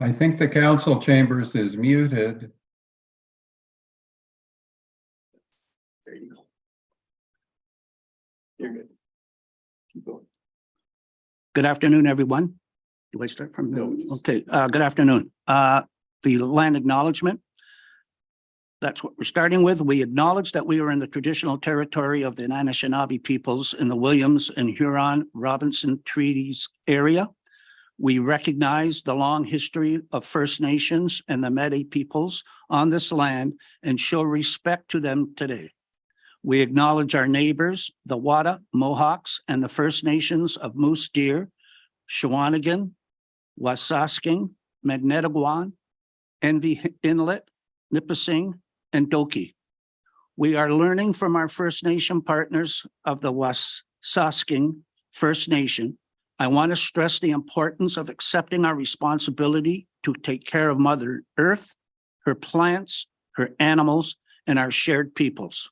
I think the council chambers is muted. There you go. You're good. Keep going. Good afternoon, everyone. Do I start from? No. Okay, good afternoon. The land acknowledgement. That's what we're starting with. We acknowledge that we are in the traditional territory of the Anishinaabe peoples in the Williams and Huron-Robinson Treaties area. We recognize the long history of First Nations and the Métis peoples on this land and show respect to them today. We acknowledge our neighbors, the Wada, Mohawks, and the First Nations of Moose Deer, Shawanigan, Wasasking, Magnetaguan, Envy Inlet, Nipissing, and Doki. We are learning from our First Nation partners of the Wasasking First Nation. I want to stress the importance of accepting our responsibility to take care of Mother Earth, her plants, her animals, and our shared peoples.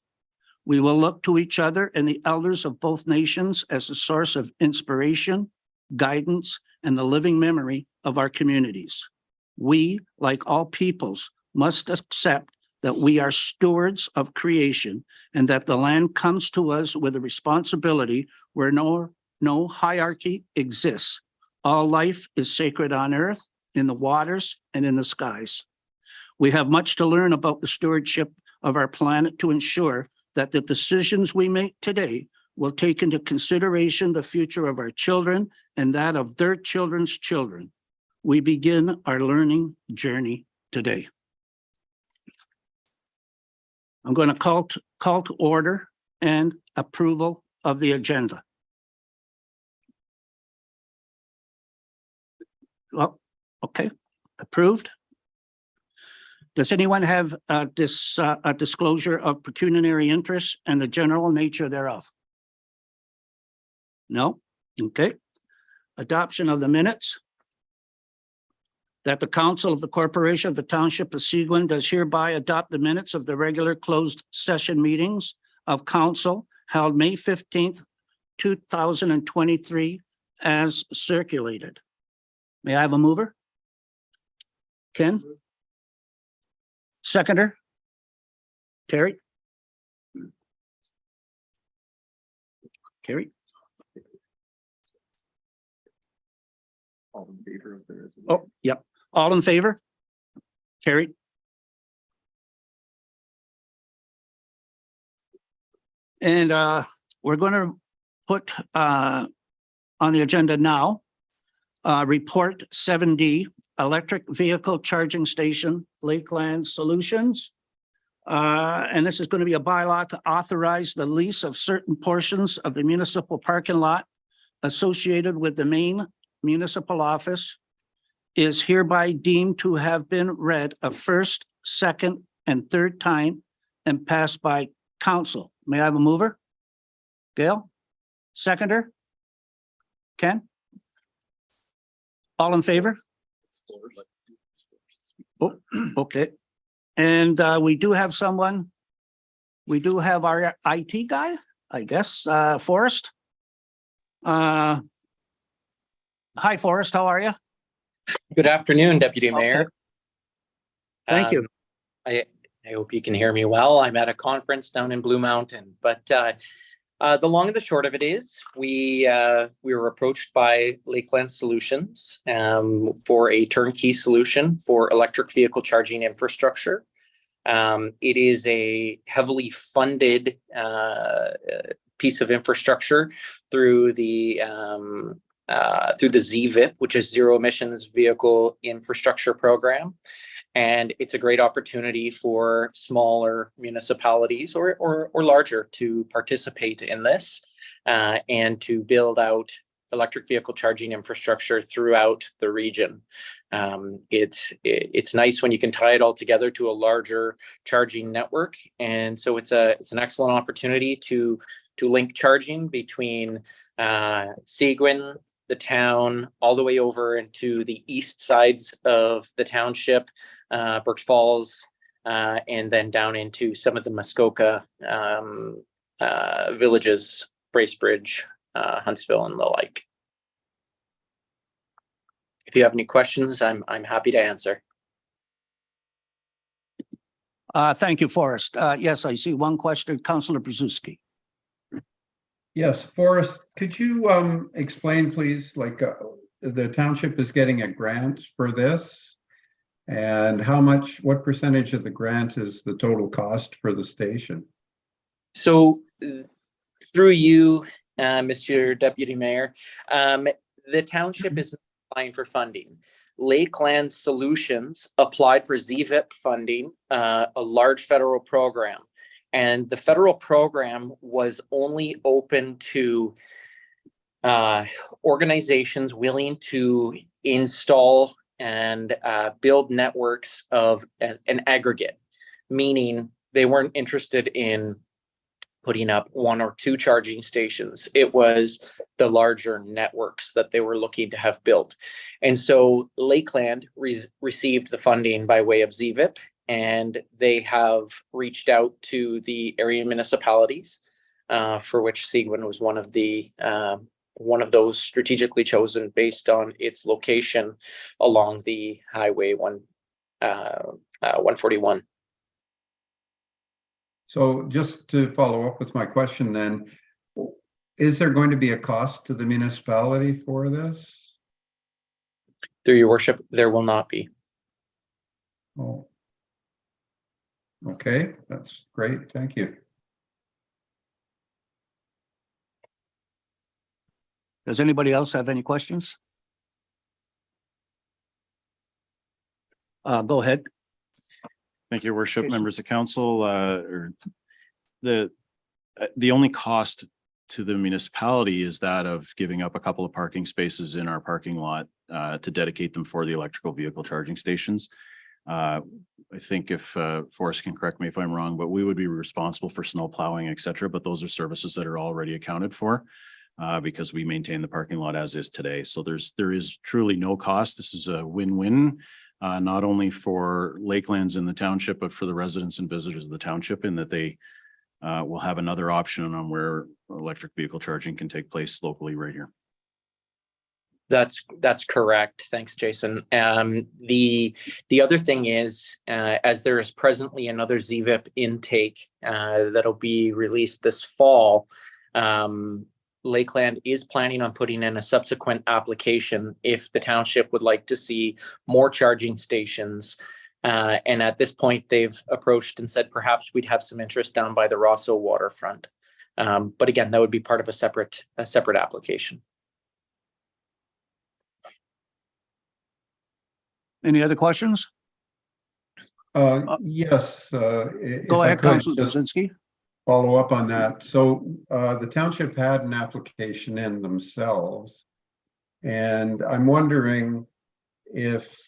We will look to each other and the elders of both nations as a source of inspiration, guidance, and the living memory of our communities. We, like all peoples, must accept that we are stewards of creation and that the land comes to us with a responsibility where no hierarchy exists. All life is sacred on earth, in the waters, and in the skies. We have much to learn about the stewardship of our planet to ensure that the decisions we make today will take into consideration the future of our children and that of their children's children. We begin our learning journey today. I'm going to call to order and approval of the agenda. Well, okay, approved. Does anyone have a disclosure of pecuniary interest and the general nature thereof? No? Okay. Adoption of the minutes. That the council of the corporation of the township of Seguin does hereby adopt the minutes of the regular closed session meetings of council held May 15th, 2023 as circulated. May I have a mover? Ken? Seconder? Terry? Carrie? All in favor of the resolution? Oh, yep. All in favor? Carried. And we're going to put on the agenda now, report 7D, electric vehicle charging station, Lakeland Solutions. And this is going to be a bylaw to authorize the lease of certain portions of the municipal parking lot associated with the main municipal office is hereby deemed to have been read a first, second, and third time and passed by council. May I have a mover? Gail? Seconder? Ken? All in favor? Oh, okay. And we do have someone, we do have our IT guy, I guess, Forrest. Hi, Forrest, how are you? Good afternoon, Deputy Mayor. Okay. Thank you. I hope you can hear me well. I'm at a conference down in Blue Mountain, but the long and the short of it is we were approached by Lakeland Solutions for a turnkey solution for electric vehicle charging infrastructure. It is a heavily funded piece of infrastructure through the ZVIP, which is Zero Emissions Vehicle Infrastructure Program. And it's a great opportunity for smaller municipalities or larger to participate in this and to build out electric vehicle charging infrastructure throughout the region. It's nice when you can tie it all together to a larger charging network. And so it's an excellent opportunity to link charging between Seguin, the town, all the way over into the east sides of the township, Burks Falls, and then down into some of the Muskoka villages, Bracebridge, Huntsville, and the like. If you have any questions, I'm happy to answer. Thank you, Forrest. Yes, I see one question. Councillor Brzezowski. Yes, Forrest, could you explain, please, like the township is getting a grant for this? And what percentage of the grant is the total cost for the station? So through you, Mr. Deputy Mayor, the township is applying for funding. Lakeland Solutions applied for ZVIP funding, a large federal program. And the federal program was only open to organizations willing to install and build networks of an aggregate, meaning they weren't interested in putting up 1 or 2 charging stations. It was the larger networks that they were looking to have built. And so Lakeland received the funding by way of ZVIP, and they have reached out to the area municipalities, for which Seguin was one of those strategically chosen based on its location along the Highway 141. So just to follow up with my question then, is there going to be a cost to the municipality for this? Through your worship, there will not be. Oh. Okay, that's great. Thank you. Does anybody else have any questions? Go ahead. Thank you, Your Worship, Jason. members of council. The only cost to the municipality is that of giving up a couple of parking spaces in our parking lot to dedicate them for the electrical vehicle charging stations. I think if Forrest can correct me if I'm wrong, but we would be responsible for snow plowing, et cetera. But those are services that are already accounted for because we maintain the parking lot as is today. So there is truly no cost. This is a win-win. Not only for Lakelands in the township, but for the residents and visitors of the township, in that they will have another option on where electric vehicle charging can take place locally right here. That's correct. Thanks, Jason. The other thing is, as there is presently another ZVIP intake that'll be released this fall, Lakeland is planning on putting in a subsequent application if the township would like to see more charging stations. And at this point, they've approached and said perhaps we'd have some interest down by the Rosso waterfront. But again, that would be part of a separate application. Any other questions? Yes. Go ahead, Councilor Brzezowski. Follow up on that. So the township had an application in themselves, and I'm wondering if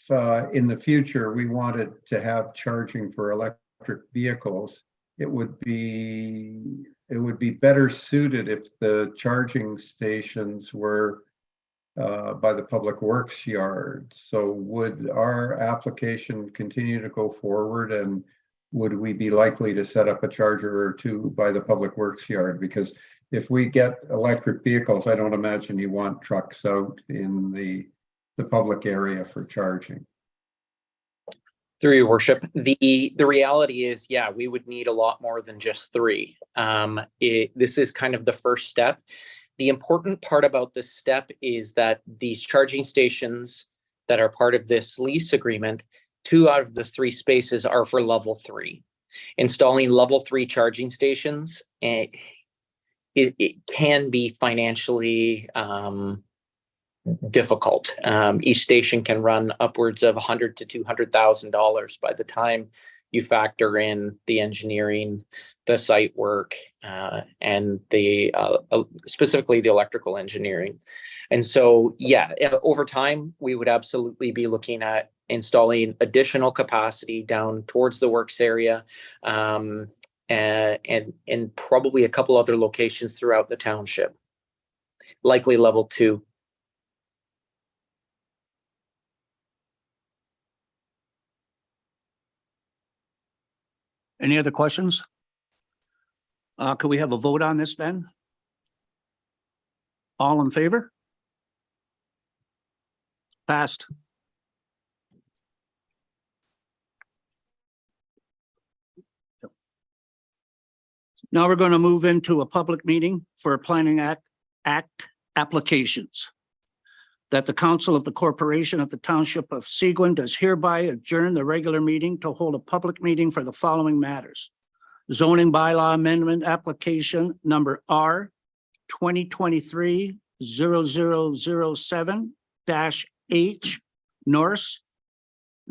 in the future we wanted to have charging for electric vehicles, it would be better suited if the charging stations were by the public works yard. So would our application continue to go forward, and would we be likely to set up a charger or two by the public works yard? Because if we get electric vehicles, I don't imagine you want trucks out in the public area for charging. Through your worship, the reality is, yeah, we would need a lot more than just 3. This is kind of the first step. The important part about this step is that these charging stations that are part of this lease agreement, 2 out of the 3 spaces are for level 3. Installing level 3 charging stations, it can be financially difficult. Each station can run upwards of $100,000 to $200,000 by the time you factor in the engineering, the site work, and the specifically the electrical engineering. And so, yeah, over time, we would absolutely be looking at installing additional capacity down towards the works area, and probably a couple other locations throughout the township, likely level 2. Any other questions? Could we have a vote on this then? All in favor? Passed. Now we're going to move into a public meeting for planning act applications. That the council of the corporation of the township of Seguin does hereby adjourn the regular meeting to hold a public meeting for the following matters. Zoning bylaw amendment application number R 2023-0007-H Norse.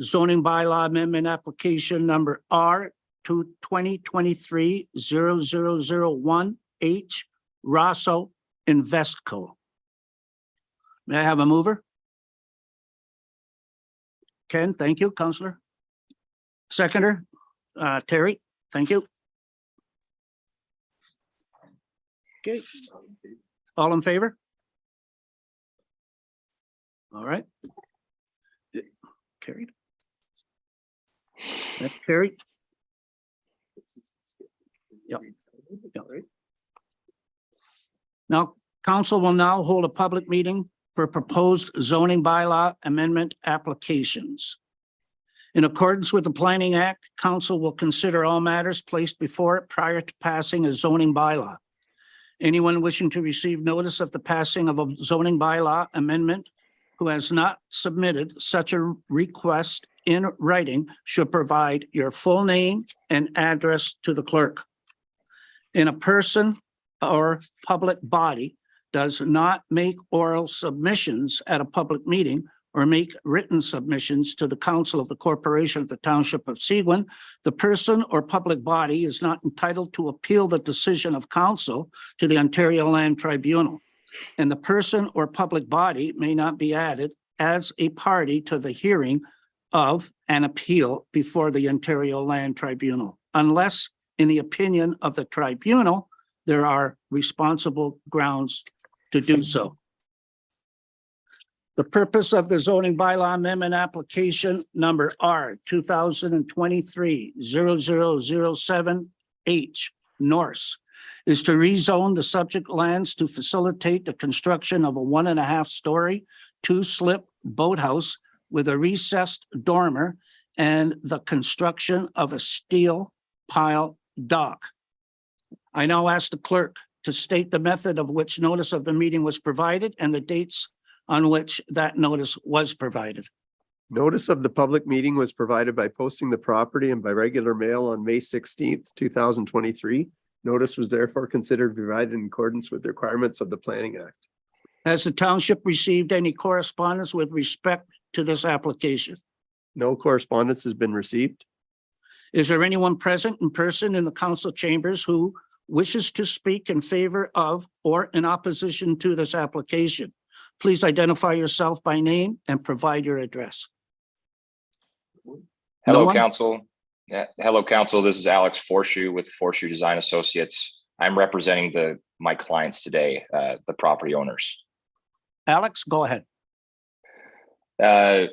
Zoning bylaw amendment application number R 2023-0001-H Rosso Investco. May I have a mover? Ken, thank you, Counselor. Seconder, Terry, thank you. Okay, all in favor? All right. Carried. That's carried. Yep. Yep. Now, council will now hold a public meeting for proposed zoning bylaw amendment applications. In accordance with the Planning Act, council will consider all matters placed before it prior to passing a zoning bylaw. Anyone wishing to receive notice of the passing of a zoning bylaw amendment who has not submitted such a request in writing should provide your full name and address to the clerk. In a person or public body does not make oral submissions at a public meeting or make written submissions to the council of the corporation of the township of Seguin, the person or public body is not entitled to appeal the decision of council to the Ontario Land Tribunal. And the person or public body may not be added as a party to the hearing of an appeal before the Ontario Land Tribunal, unless, in the opinion of the tribunal, there are responsible grounds to do so. The purpose of the zoning bylaw amendment application number R 2023-0007-H Norse is to rezone the subject lands to facilitate the construction of a 1.5-story, 2-slip boathouse with a recessed dormer and the construction of a steel pile dock. I now ask the clerk to state the method of which notice of the meeting was provided and the dates on which that notice was provided. Notice of the public meeting was provided by posting the property and by regular mail on May 16th, 2023. Notice was therefore considered provided in accordance with the requirements of the Planning Act. Has the township received any correspondence with respect to this application? No correspondence has been received. Is there anyone present in person in the council chambers who wishes to speak in favor of or in opposition to this application? Please identify yourself by name and provide your address. No Hello, one? council. Hello, council. This is Alex Forshoe with Forshoe Design Associates. I'm representing my clients today, the property owners. Alex, go ahead. All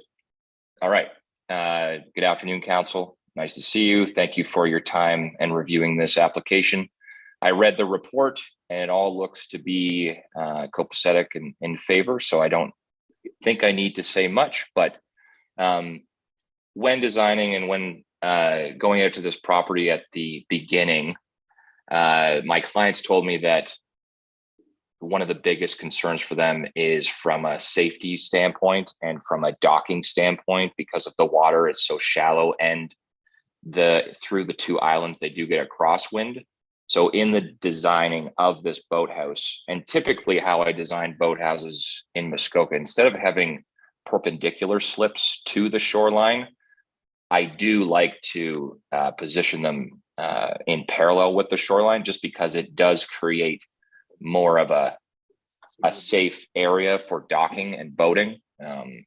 right. Good afternoon, council. Nice to see you. Thank you for your time and reviewing this application. I read the report and it all looks to be copacetic and in favor, so I don't think I need to say much, but when designing and when going out to this property at the beginning, my clients told me that one of the biggest concerns for them is from a safety standpoint and from a docking standpoint because of the water. It's so shallow, and through the two islands they do get a crosswind. So in the designing of this boathouse, and typically how I design boathouses in Muskoka, instead of having perpendicular slips to the shoreline, I do like to position them in parallel with the shoreline, just because it does create more of a safe area for docking and boating. And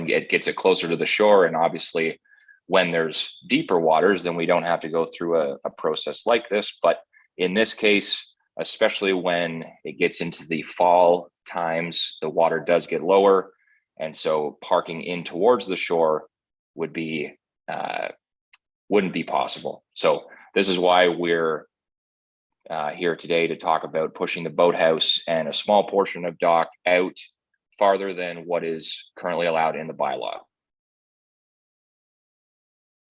it gets it closer to the shore. And obviously, when there's deeper waters, then we don't have to go through a process like this. But in this case, especially when it gets into the fall times, the water does get lower. And so parking in towards the shore wouldn't be possible. So this is why we're here today to talk about pushing the boathouse and a small portion of dock out farther than what is currently allowed in the bylaw.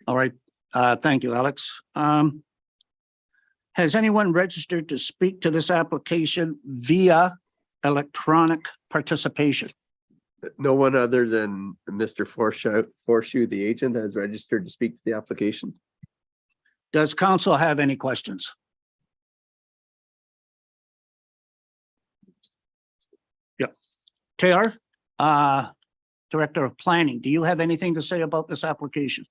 All right, thank you, Alex. Has anyone registered to speak to this application via electronic participation? No one other than Mr. Forshoe, the agent, has registered to speak to the application. Does council have any questions? Yep. Taylor, Director of Planning, do you have anything to say about this application?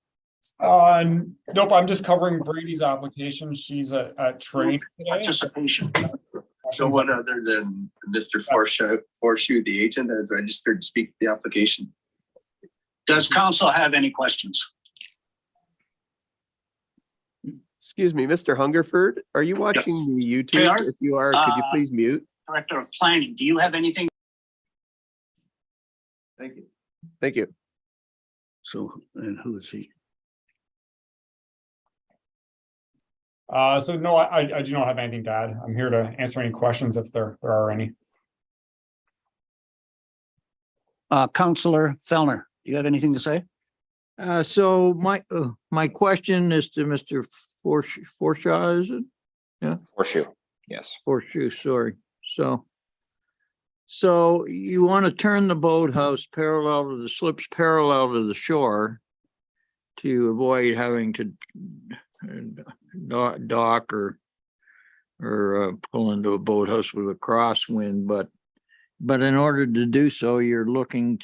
Nope, I'm just covering Brady's application. She's at training today. Participation. No one other than Mr. Forshoe, the agent, has registered to speak to the application. Does council have any questions? Excuse me, Mr. Hungerford, are you watching the YouTube? Taylor? If you are, could you please mute? Director of Planning, do you have anything? Thank you. Thank you. So, and who is he? So no, I do not have anything to add. I'm here to answer any questions if there are any. Councillor Fellner, do you have anything to say? So my question is to Mr. Forshaw, is it? Horseshoe, yes. Forshoe, sorry. So you want to turn the boathouse parallel to the slips, parallel to the shore to avoid having to dock or pull into a boathouse with a crosswind, but in order to do so, you're looking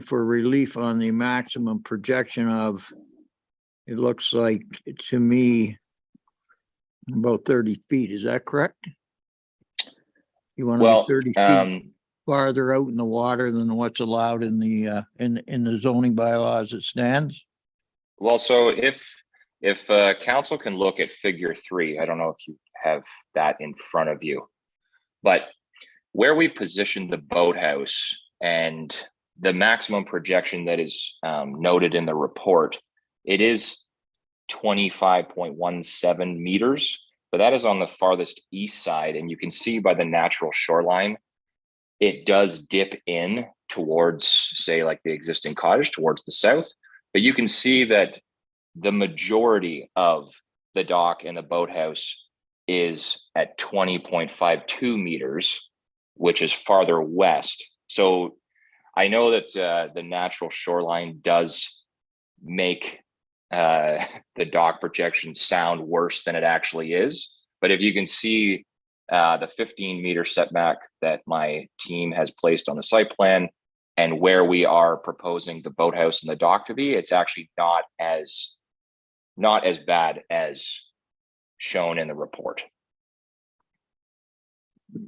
for relief on the maximum projection of, it looks like to me, about 30 feet. Is that correct? You want to be 30 feet farther out in the water than what's allowed in the zoning bylaw as it stands? Well, so if council can look at figure 3, I don't know if you have that in front of you, but where we positioned the boathouse and the maximum projection that is noted in the report, it is 25.17 meters, but that is on the farthest east side. And you can see by the natural shoreline, it does dip in towards, say, like the existing cottage towards the south. But you can see that the majority of the dock and the boathouse is at 20.52 meters, which is farther west. So I know that the natural shoreline does make the dock projection sound worse than it actually is. But if you can see the 15-meter setback that my team has placed on the site plan and where we are proposing the boathouse and the dock to be, it's actually not as bad as shown in the report.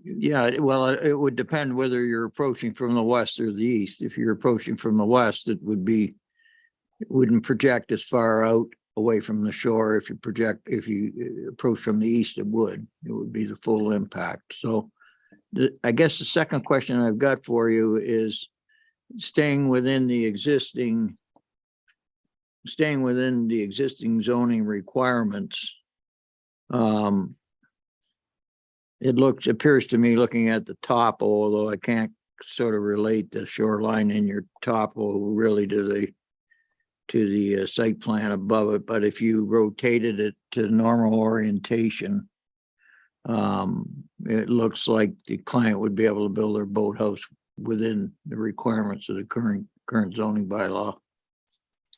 Yeah, well, it would depend whether you're approaching from the west or the east. If you're approaching from the west, it wouldn't project as far out away from the shore. If you approach from the east, it would be the full impact. So I guess the second question I've got for you is staying within the existing zoning requirements. It appears to me, looking at the topo, although I can't sort of relate the shoreline in your topo really to the site plan above it, but if you rotated it to normal orientation, it looks like the client would be able to build their boathouse within the requirements of the current zoning bylaw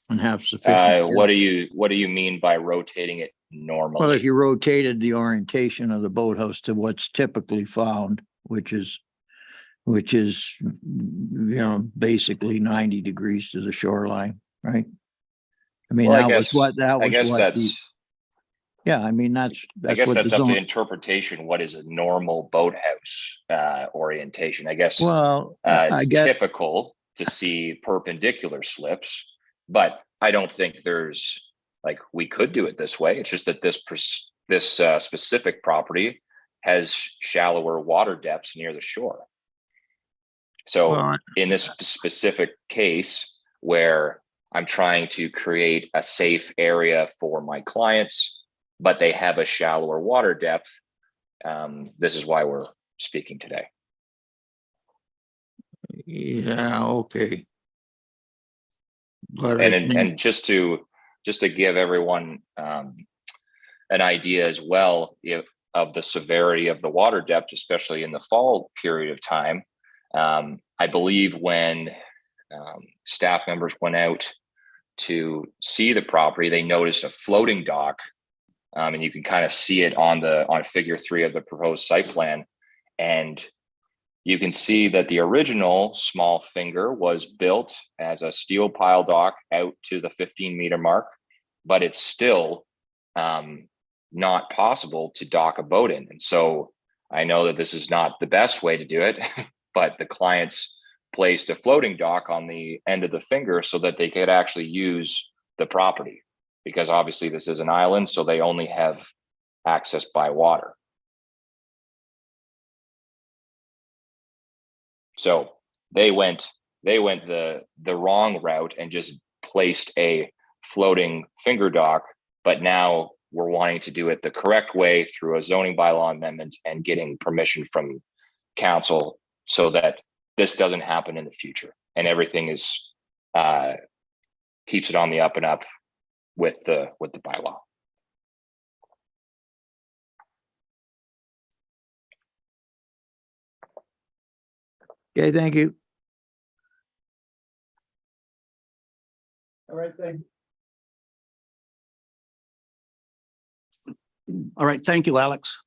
and have sufficient. What do you mean by rotating it normally? Well, if you rotated the orientation of the boathouse to what's typically found, which is basically 90 degrees to the shoreline, right? I mean, Well, that's I guess that's up to interpretation. What is a normal boathouse orientation? I guess it's typical to see perpendicular slips, but I don't think we could do it this way. It's just that this specific property has shallower water depths near the shore. So in this specific case where I'm trying to create a safe area for my clients, but they have a shallower water depth, this is why we're speaking today. Yeah, okay. But I And think, just to give everyone an idea as well, of the severity of the water depth, especially in the fall period of time. I believe when staff members went out to see the property, they noticed a floating dock, and you can kind of see it on figure 3 of the proposed site plan. And you can see that the original small finger was built as a steel pile dock out to the 15-meter mark, but it's still not possible to dock a boat in. And so I know that this is not the best way to do it, but the clients placed a floating dock on the end of the finger so that they could actually use the property, because obviously this is an island, so they only have access by water. So they went the wrong route and just placed a floating finger dock, but now we're wanting to do it the correct way through a zoning bylaw amendment and getting permission from council so that this doesn't happen in the future, and everything is keeps it on the up and up with the bylaw. okay, thank you. All right, thank you. All right, thank you, Alex.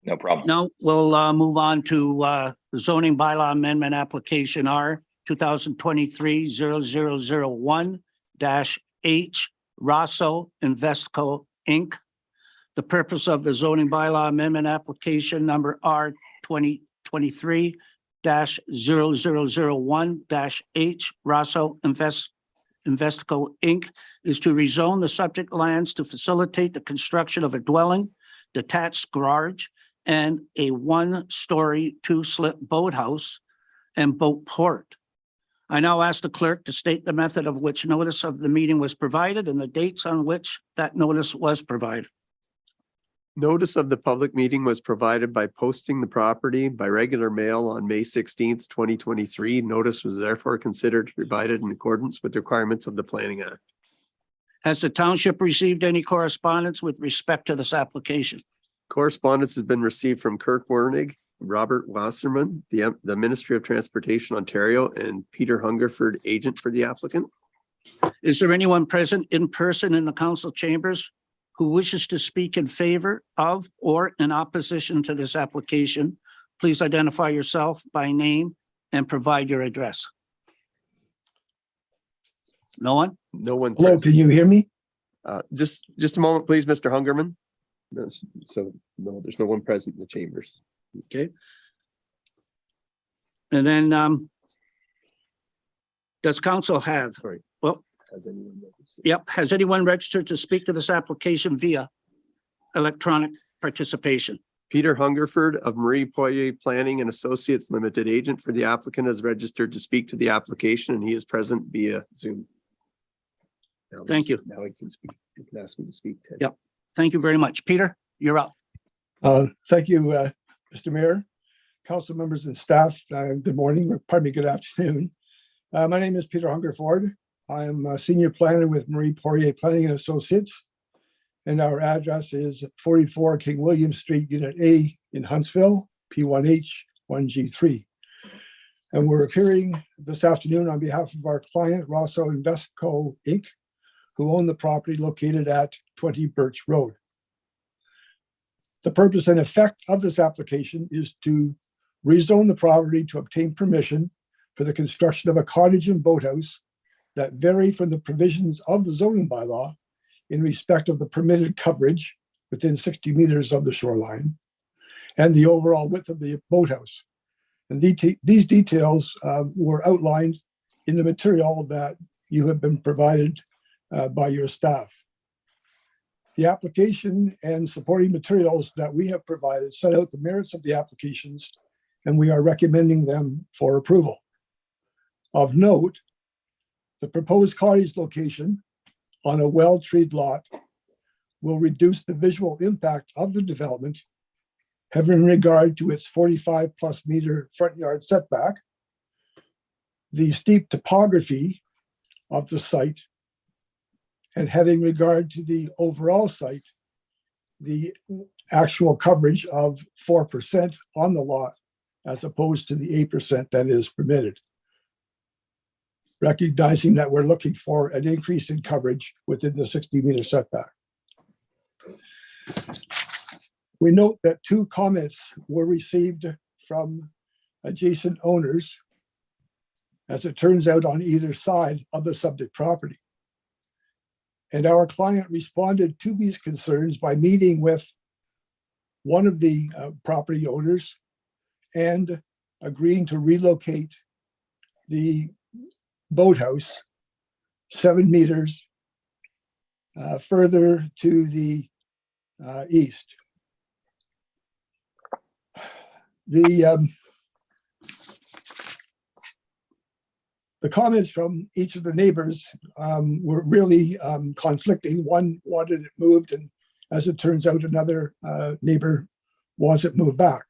No problem. Now we'll move on to the zoning bylaw amendment application R 2023-0001-H Rosso Investco Inc. The purpose of the zoning bylaw amendment application number R 2023-0001-H Rosso Investco Inc. is to rezone the subject lands to facilitate the construction of a dwelling, detached garage, and a 1-story 2-slip boathouse and boat port. I now ask the clerk to state the method of which notice of the meeting was provided and the dates on which that notice was provided. Notice of the public meeting was provided by posting the property by regular mail on May 16th, 2023. Notice was therefore considered provided in accordance with the requirements of the Planning Act. Has the township received any correspondence with respect to this application? Correspondence has been received from Kirk Wernig, Robert Wasserman, the Ministry of Transportation, Ontario, and Peter Hungerford, agent for the applicant. Is there anyone present in person in the council chambers who wishes to speak in favor of or in opposition to this application? Please identify yourself by name and provide your address. No one? No one. Hello, present. can you hear me? Just a moment, please, Mr. Hungerman. So, no, there's no one present in the chambers. Okay. And then, does council have? Sorry. Well, Has anyone noticed? yep. Has anyone registered to speak to this application via electronic participation? Peter Hungerford of Marie Poirier Planning and Associates Limited, agent for the applicant, is registered to speak to the application, and he is present via Zoom. Now, Thank you. Now he can speak. You can ask me to speak. Ted. Yep. Thank you very much. Peter, you're up. Thank you, Mr. Mayor, council members and staff. Good morning, or pardon me, good afternoon. My name is Peter Hungerford. I am a senior planner with Marie Poirier Planning and Associates. And our address is 44 King William Street, Unit A in Huntsville, P1H 1G3. And we're appearing this afternoon on behalf of our client, Rosso Investco Inc., who own the property located at 20 Birch Road. The purpose and effect of this application is to rezone the property to obtain permission for the construction of a cottage and boathouse that vary from the provisions of the zoning bylaw in respect of the permitted coverage within 60 meters of the shoreline and the overall width of the boathouse. And these details were outlined in the material that you have been provided by your staff. The application and supporting materials that we have provided set out the merits of the applications, and we are recommending them for approval. Of note, the proposed cottage location on a well-treed lot will reduce the visual impact of the development, having regard to its 45+ meter front yard setback, the steep topography of the site and having regard to the overall site, the actual coverage of 4% on the lot as opposed to the 8% that is permitted. Recognizing that we're looking for an increase in coverage within the 60-meter setback. We note that 2 comments were received from adjacent owners, as it turns out, on either side of the subject property. And our client responded to these concerns by meeting with one of the property owners and agreeing to relocate the boathouse 7 meters further to the east. The comments from each of the neighbors were really conflicting. One wanted it moved, and as it turns out, another neighbor wants it moved back.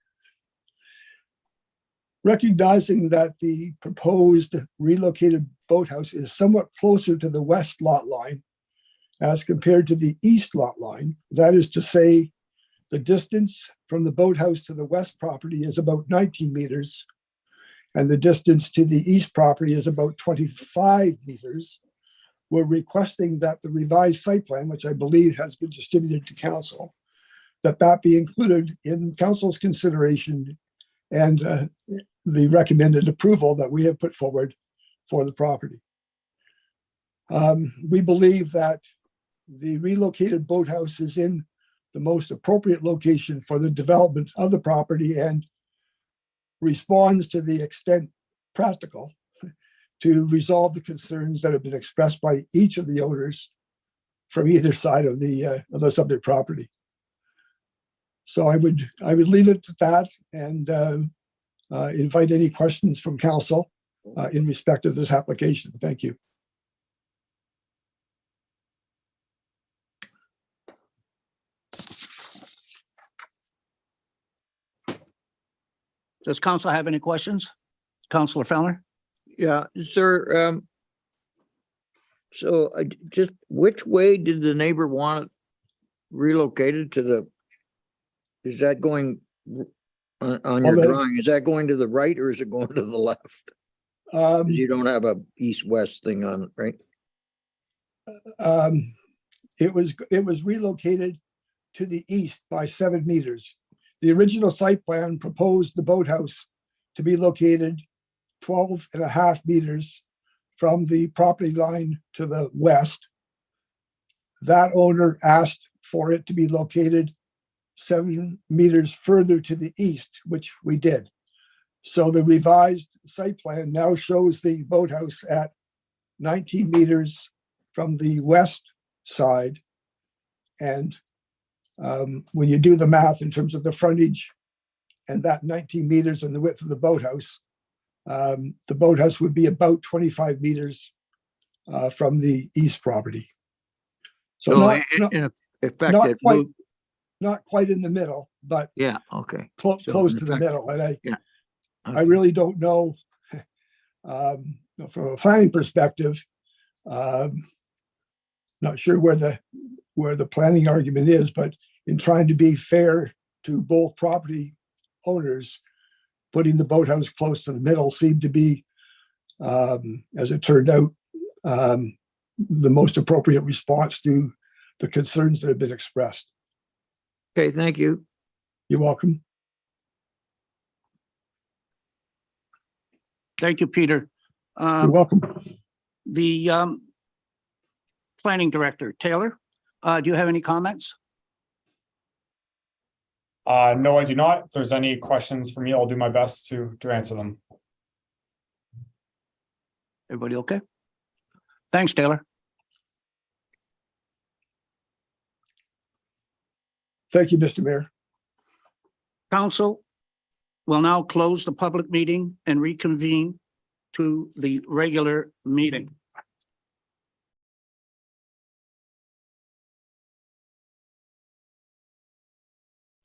Recognizing that the proposed relocated boathouse is somewhat closer to the west lot line as compared to the east lot line, that is to say, the distance from the boathouse to the west property is about 19 meters, and the distance to the east property is about 25 meters. We're requesting that the revised site plan, which I believe has been distributed to council, that be included in council's consideration and the recommended approval that we have put forward for the property. We believe that the relocated boathouse is in the most appropriate location for the development of the property and responds to the extent practical to resolve the concerns that have been expressed by each of the owners from either side of the subject property. So I would leave it at that and invite any questions from council in respect of this application. Thank you. Does council have any questions? Councillor Fellner? Yeah, sir. So just which way did the neighbor want it relocated to the, is that going on your drawing? Is that going to the right or is it going to the left? You don't have a east-west thing on it, right? It was relocated to the east by 7 meters. The original site plan proposed the boathouse to be located 12.5 meters from the property line to the west. That owner asked for it to be located 7 meters further to the east, which we did. So the revised site plan now shows the boathouse at 19 meters from the west side. And when you do the math in terms of the frontage and that 19 meters and the width of the boathouse would be about 25 meters from the east property. So not quite in the middle, but yeah, okay. Close to the middle. And I really don't know from a planning perspective, not sure where the planning argument is, but in trying to be fair to both property owners, putting the boathouse close to the middle seemed to be, as it turned out, the most appropriate response to the concerns that have been expressed. Okay, thank you. You're welcome. Thank you, Peter. You're welcome. The planning director, Taylor, do you have any comments? No, I do not. If there's any questions for me, I'll do my best to answer them. Everybody okay? Thanks, Taylor. Thank you, Mr. Mayor. Council will now close the public meeting and reconvene to the regular meeting.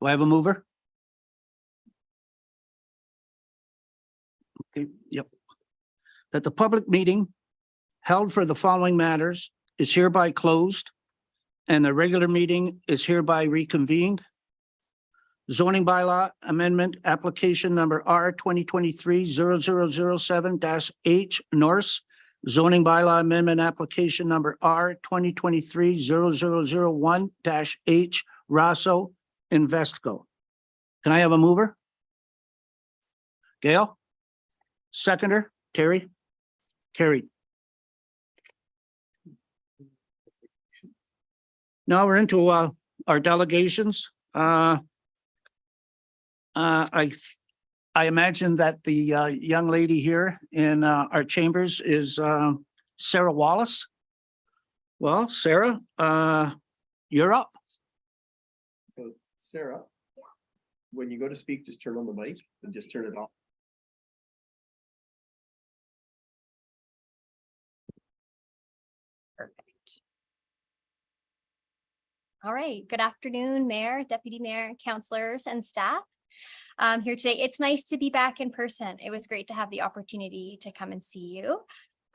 Do I have a mover? Okay, yep. that the public meeting held for the following matters is hereby closed and the regular meeting is hereby reconvened. Zoning bylaw amendment application number R 2023-0007-H Norse. Zoning bylaw amendment application number R 2023-0001-H Rosso Investco. Can I have a mover? Gail? Seconder? Terry? Carried. Now we're into our delegations. I imagine that the young lady here in our chambers is Sarah Wallace. Well, Sarah, you're up. So Sarah, when you go to speak, just turn on the mic and just turn it off. Perfect. All right. Good afternoon, Mayor, Deputy Mayor, councillors, and staff. Here today. It's nice to be back in person. It was great to have the opportunity to come and see you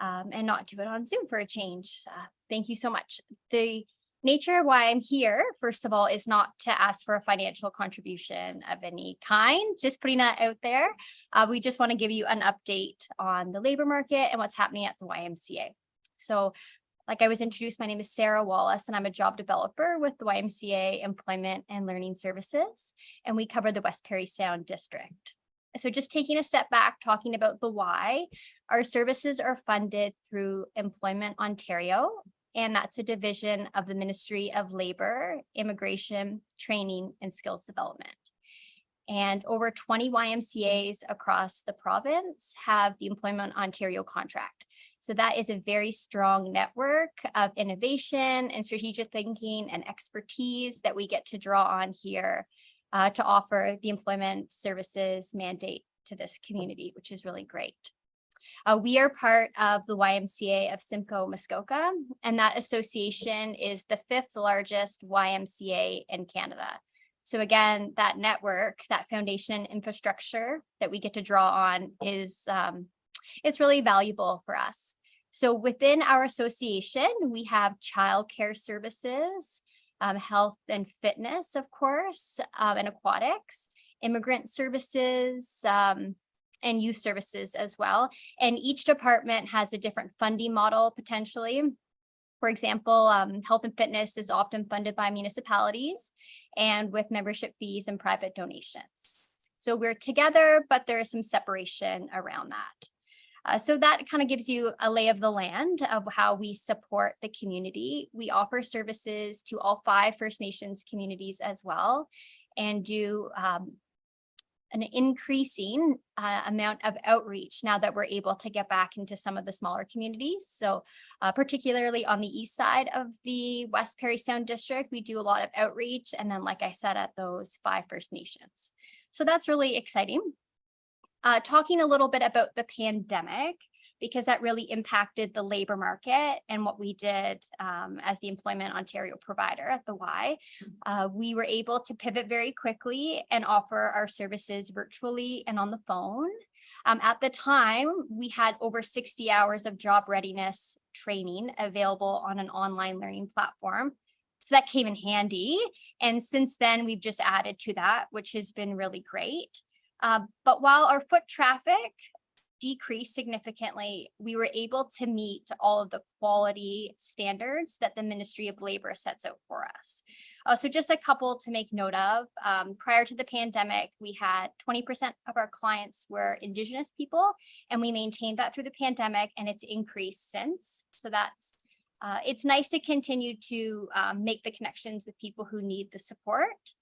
and not do it on Zoom for a change. Thank you so much. The nature of why I'm here, first of all, is not to ask for a financial contribution of any kind, just putting that out there. We just want to give you an update on the labor market and what's happening at the YMCA. So like I was introduced, my name is Sarah Wallace, and I'm a job developer with the YMCA Employment and Learning Services, and we cover the West Parry Sound District. So just taking a step back, talking about the why, our services are funded through Employment Ontario, and that's a division of the Ministry of Labor, Immigration, Training, and Skills Development. And over 20 YMCAs across the province have the Employment Ontario contract. So that is a very strong network of innovation and strategic thinking and expertise that we get to draw on here to offer the employment services mandate to this community, which is really great. We are part of the YMCA of Simcoe Muskoka, and that association is the 5th largest YMCA in Canada. So again, that network, that foundation infrastructure that we get to draw on is it's really valuable for us. So within our association, we have childcare services, health and fitness, of course, and aquatics, immigrant services, and youth services as well. And each department has a different funding model potentially. For example, health and fitness is often funded by municipalities and with membership fees and private donations. So we're together, but there is some separation around that. So that kind of gives you a lay of the land of how we support the community. We offer services to all 5 First Nations communities as well, and do an increasing amount of outreach now that we're able to get back into some of the smaller communities. So particularly on the east side of the West Parry Sound District, we do a lot of outreach. And then, like I said, at those 5 First Nations. So that's really exciting. Talking a little bit about the pandemic, because that really impacted the labor market and what we did as the Employment Ontario provider at the Y. We were able to pivot very quickly and offer our services virtually and on the phone. At the time, we had over 60 hours of job readiness training available on an online learning platform. So that came in handy. And since then, we've just added to that, which has been really great. But while our foot traffic decreased significantly, we were able to meet all of the quality standards that the Ministry of Labor sets out for us. So just a couple to make note of. Prior to the pandemic, we had 20% of our clients were Indigenous people, and we maintained that through the pandemic, and it's increased since. So that's it's nice to continue to make the connections with people who need the support.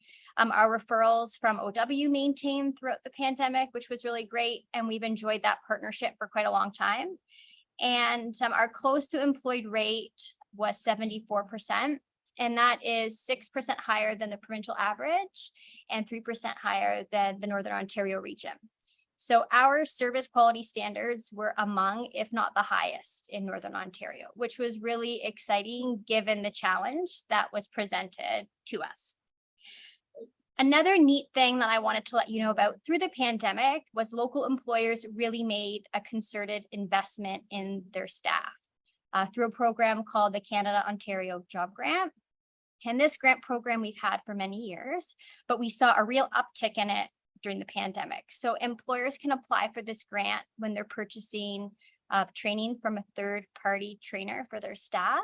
Our referrals from OW maintained throughout the pandemic, which was really great. And we've enjoyed that partnership for quite a long time. And our close to employed rate was 74%. And that is 6% higher than the provincial average and 3% higher than the Northern Ontario region. So our service quality standards were among, if not the highest in Northern Ontario, which was really exciting given the challenge that was presented to us. Another neat thing that I wanted to let you know about through the pandemic was local employers really made a concerted investment in their staff through a program called the Canada Ontario Job Grant. And this grant program we've had for many years, but we saw a real uptick in it during the pandemic. So employers can apply for this grant when they're purchasing training from a third-party trainer for their staff.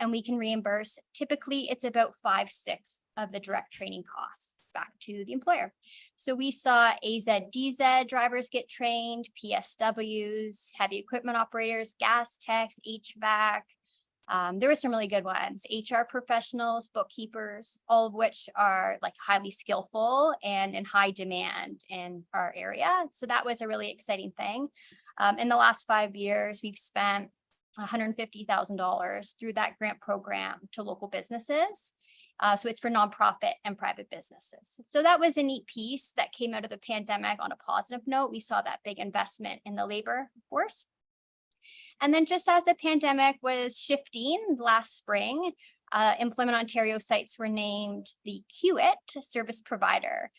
And we can reimburse, typically it's about 5/6 of the direct training costs back to the employer. So we saw AZDZ drivers get trained, PSWs, heavy equipment operators, gas techs, HVAC. There were some really good ones, HR professionals, bookkeepers, all of which are like highly skillful and in high demand in our area. So that was a really exciting thing. In the last 5 years, we've spent $150,000 through that grant program to local businesses. So it's for nonprofit and private businesses. So that was a neat piece that came out of the pandemic. On a positive note, we saw that big investment in the labor force. And then just as the pandemic was shifting last spring, Employment Ontario sites were named the QIT service provider.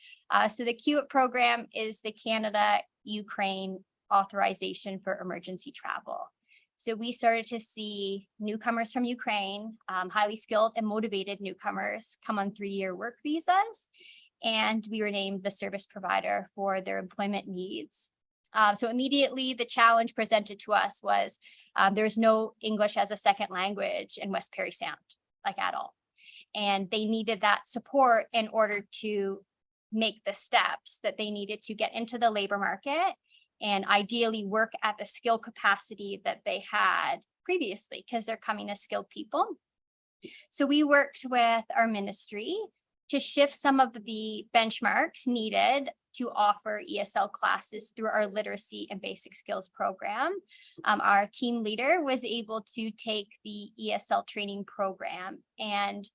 So the QIT program is the Canada-Ukraine authorization for emergency travel. So we started to see newcomers from Ukraine, highly skilled and motivated newcomers, come on 3-year work visas. And we were named the service provider for their employment needs. So immediately the challenge presented to us was there's no English as a second language in West Perry Sound, like at all. And they needed that support in order to make the steps that they needed to get into the labor market and ideally work at the skill capacity that they had previously, because they're coming as skilled people. So we worked with our ministry to shift some of the benchmarks needed to offer ESL classes through our literacy and basic skills program. Our team leader was able to take the ESL training program, and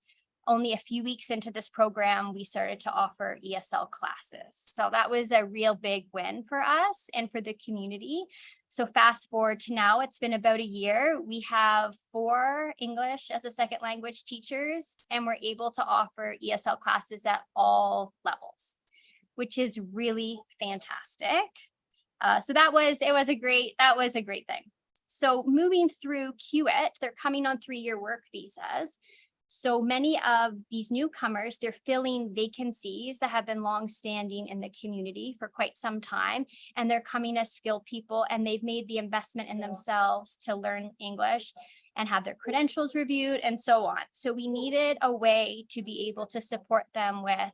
only a few weeks into this program, we started to offer ESL classes. So that was a real big win for us and for the community. So fast forward to now, it's been about a year. We have 4 English as a second language teachers, and we're able to offer ESL classes at all levels, which is really fantastic. So that was a great thing. So moving through QIT, they're coming on 3-year work visas. So many of these newcomers, they're filling vacancies that have been longstanding in the community for quite some time, and they're coming as skilled people, and they've made the investment in themselves to learn English and have their credentials reviewed and so on. So we needed a way to be able to support them with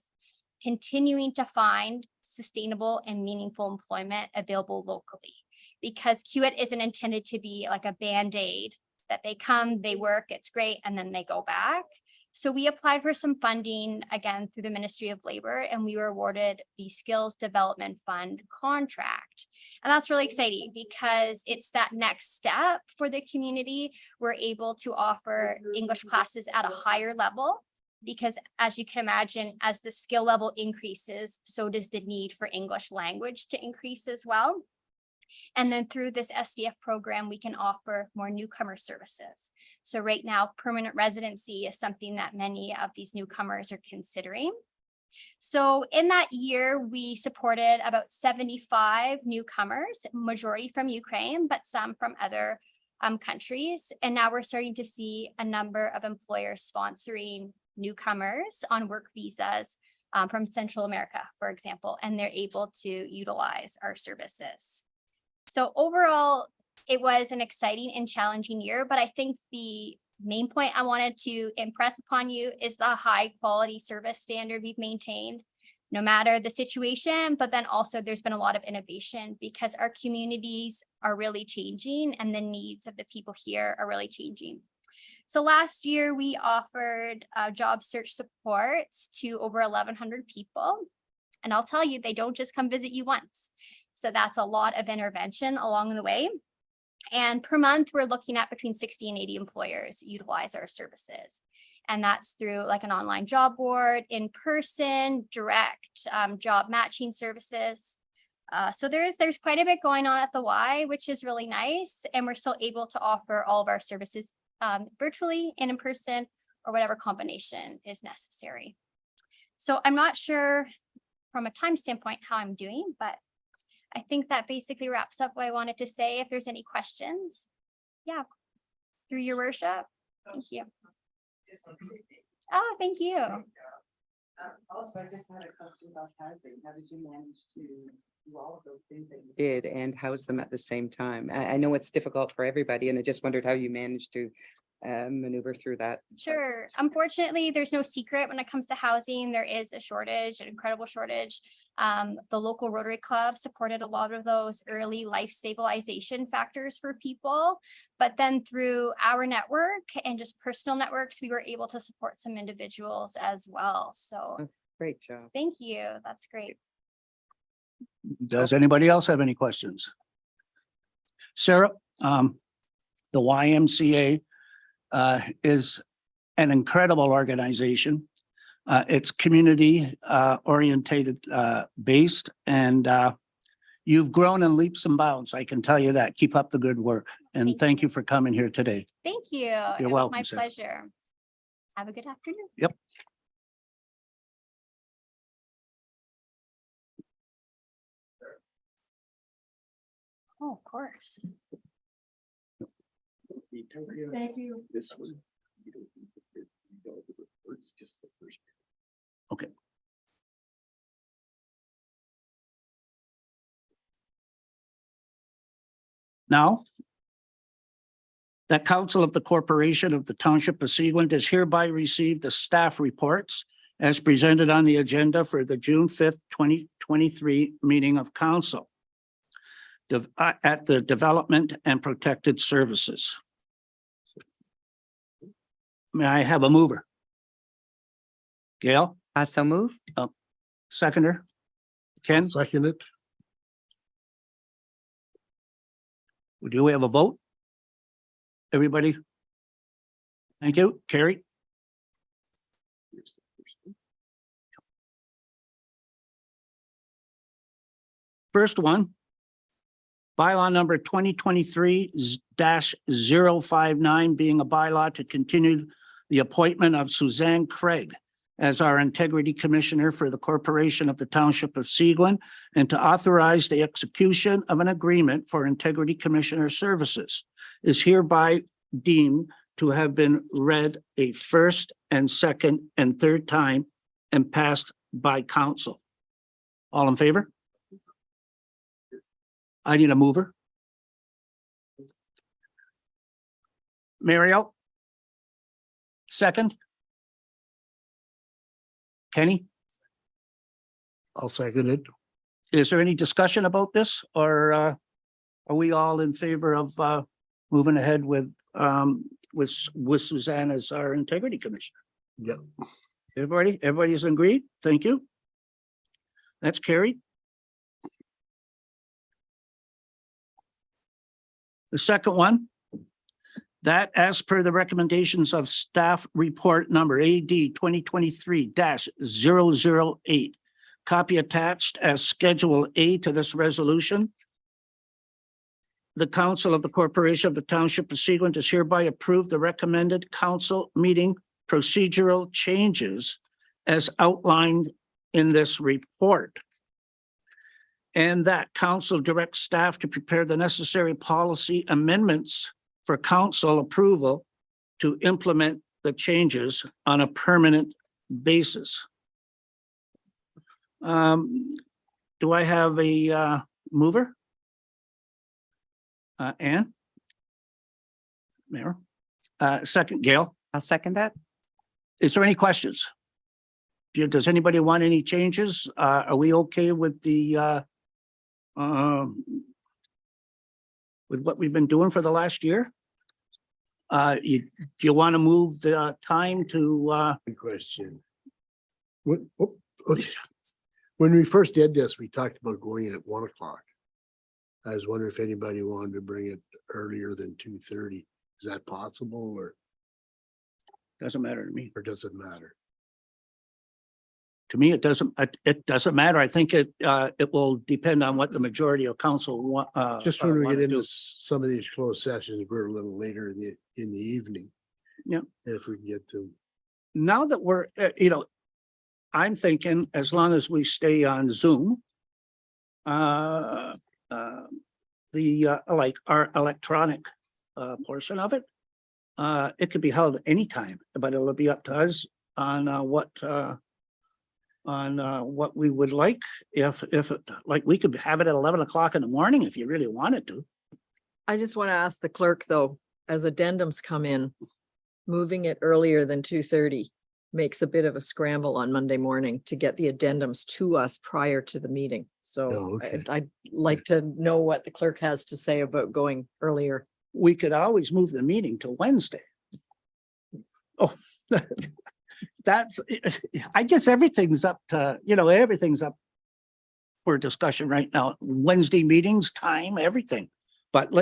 continuing to find sustainable and meaningful employment available locally, because QIT isn't intended to be like a Band-Aid that they come, they work, it's great, and then they go back. So we applied for some funding, again, through the Ministry of Labor, and we were awarded the Skills Development Fund contract. And that's really exciting because it's that next step for the community. We're able to offer English classes at a higher level, because as you can imagine, as the skill level increases, so does the need for English language to increase as well. And then through this SDF program, we can offer more newcomer services. So right now, permanent residency is something that many of these newcomers are considering. So in that year, we supported about 75 newcomers, majority from Ukraine, but some from other countries. And now we're starting to see a number of employers sponsoring newcomers on work visas from Central America, for example, and they're able to utilize our services. So overall, it was an exciting and challenging year, but I think the main point I wanted to impress upon you is the high quality service standard we've maintained, no matter the situation, but then also there's been a lot of innovation because our communities are really changing and the needs of the people here are really changing. So last year we offered job search supports to over 1,100 people. And I'll tell you, they don't just come visit you once. So that's a lot of intervention along the way. And per month, we're looking at between 60 and 80 employers utilize our services. And that's through like an online job board, in person, direct job matching services. So there's quite a bit going on at the Y, which is really nice. And we're still able to offer all of our services virtually and in person, or whatever combination is necessary. So I'm not sure from a time standpoint how I'm doing, but I think that basically wraps up what I wanted to say. If there's any questions, yeah, through your worship. Thank you. Oh, thank you. Also, I just had a question about housing. How did you manage to do all of those things that you did and house them at the same time? I know it's difficult for everybody, and I just wondered how you managed to maneuver through that. Sure. Unfortunately, there's no secret when it comes to housing. There is a shortage, an incredible shortage. The local Rotary Club supported a lot of those early life stabilization factors for people. But then through our network and just personal networks, we were able to support some individuals as well. So Great job. thank you. That's great. Does anybody else have any questions? Sarah, the YMCA is an incredible organization. It's community orientated based, and you've grown in leaps and bounds. I can tell you that. Keep up the good work. And thank you for coming here today. Thank you. You're It was welcome, my Sarah. pleasure. Have a good afternoon. Yep. Oh, of course. Thank you. This one. You don't need to read all the reports, just the first. Okay. Now, the Council of the Corporation of the Township of Seguin does hereby receive the staff reports as presented on the agenda for the June 5th, 2023 meeting of council at the Development and Protected Services. May I have a mover? Gail, So move. seconder? Ken, Second it. do we have a vote? Everybody? Thank you. Carrie? Here's the first one. First one, bylaw number 2023-059 being a bylaw to continue the appointment of Suzanne Craig as our Integrity Commissioner for the Corporation of the Township of Seguin and to authorize the execution of an agreement for Integrity Commissioner services is hereby deemed to have been read a first and second and third time and passed by council. All in favor? I need a mover. Mariel? Second? Kenny? I'll second it. Is there any discussion about this, or are we all in favor of moving ahead with Suzanne as our Integrity Commissioner? Yep. Everybody's agreed? Thank you. That's carried. The second one, that as per the recommendations of staff report number AD 2023-008, copy attached as Schedule A to this resolution, the Council of the Corporation of the Township of Seguin does hereby approve the recommended council meeting procedural changes as outlined in this report. And that council directs staff to prepare the necessary policy amendments for council approval to implement the changes on a permanent basis. Do I have a mover? Ann? Mayor? Second, Gail? I'll second that. Is there any questions? Does anybody want any changes? Are we okay with the with what we've been doing for the last year? Do you want to move the time to Good question. Okay. When we first did this, we talked about going in at 1 o'clock. I was wondering if anybody wanted to bring it earlier than 2:30. Is that possible doesn't matter to me. or does it matter? To me, it doesn't matter. I think it will depend on what the majority of council want. Just when we wanna get do. into some of these closed sessions, we're a little later in the evening. Yep. If we can get to, Now that we're, I'm thinking as long as we stay on Zoom, like our electronic portion of it, it could be held anytime, but it'll be up to us on what we would like. If like we could have it at 11 o'clock in the morning if you really wanted to. I just want to ask the clerk, though, as addendums come in, moving it earlier than 2:30 makes a bit of a scramble on Monday morning to get the addendums to us prior to the meeting. So Oh, okay. I'd like to know what the clerk has to say about going earlier. We could always move the meeting to Wednesday. Oh, that's, I guess everything's up to, everything's up for discussion right now. Wednesday meetings, time, everything. But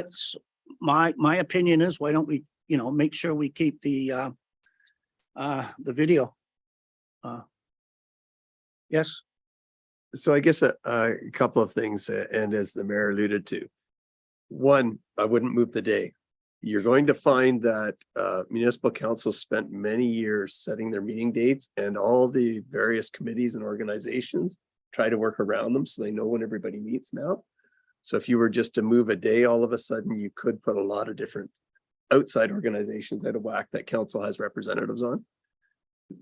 my opinion is, why don't we, make sure we keep the video. Yes. So I guess a couple of things, and as the mayor alluded to. One, I wouldn't move the day. You're going to find that municipal council spent many years setting their meeting dates, and all the various committees and organizations try to work around them so they know when everybody meets now. So if you were just to move a day, all of a sudden you could put a lot of different outside organizations out of whack that council has representatives on.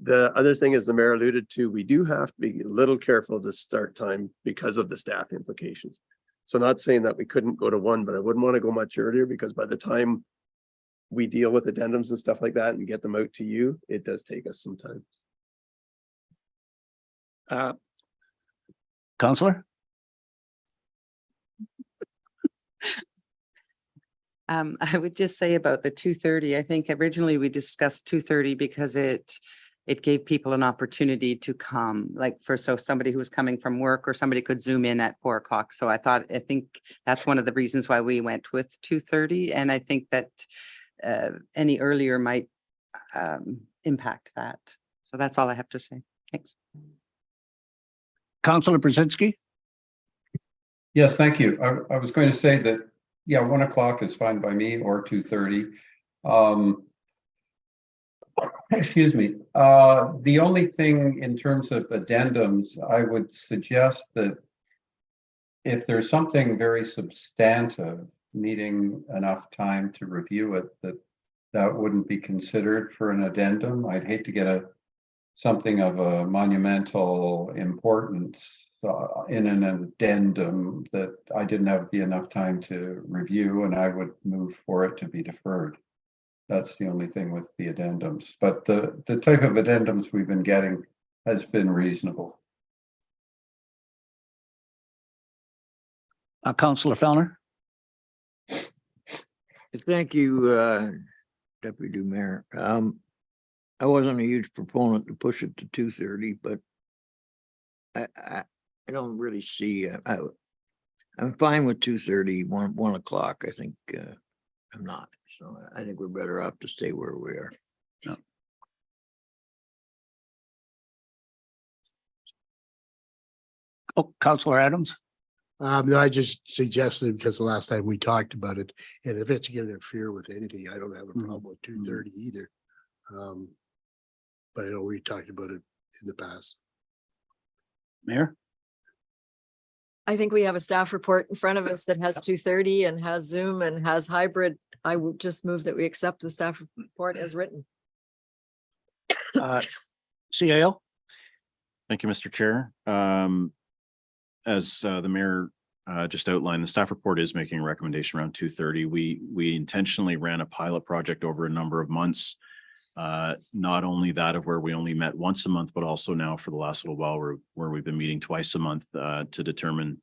The other thing, as the mayor alluded to, we do have to be a little careful of the start time because of the staff implications. So not saying that we couldn't go to 1, but I wouldn't want to go much earlier, because by the time we deal with addendums and stuff like that and get them out to you, it does take us some time. Counselor? I would just say about the 2:30, I think originally we discussed 2:30 because it gave people an opportunity to come, like so somebody who was coming from work or somebody could Zoom in at 4 o'clock. So I think that's one of the reasons why we went with 2:30. And I think that any earlier might impact that. So that's all I have to say. Thanks. Councilor Brzezinski? Yes, thank you. I was going to say that, yeah, 1 o'clock is fine by me, or 2:30. Excuse me. The only thing in terms of addendums, I would suggest that if there's something very substantive, needing enough time to review it, that wouldn't be considered for an addendum. I'd hate to get something of a monumental importance in an addendum that I didn't have enough time to review, and I would move for it to be deferred. That's the only thing with the addendums, but the type of addendums we've been getting has been reasonable. Councilor Fellner? Thank you, Deputy Mayor. I wasn't a huge proponent to push it to 2:30, but I don't really see, I'm fine with 2:30, 1 o'clock. I think I'm not. So I think we're better off to stay where we are. No. Oh, Councilor Adams? No, I just suggested because the last time we talked about it, and if it's going to interfere with anything, I don't have a problem with 2:30 either. But I know we talked about it in the past. Mayor? I think we have a staff report in front of us that has 2:30 and has Zoom and has hybrid. I would just move that we accept the staff report as written. CAO? Thank you, Mr. Chair. As the mayor just outlined, the staff report is making a recommendation around 2:30. We intentionally ran a pilot project over a number of months. Not only that of where we only met once a month, but also now for the last little while where we've been meeting twice a month to determine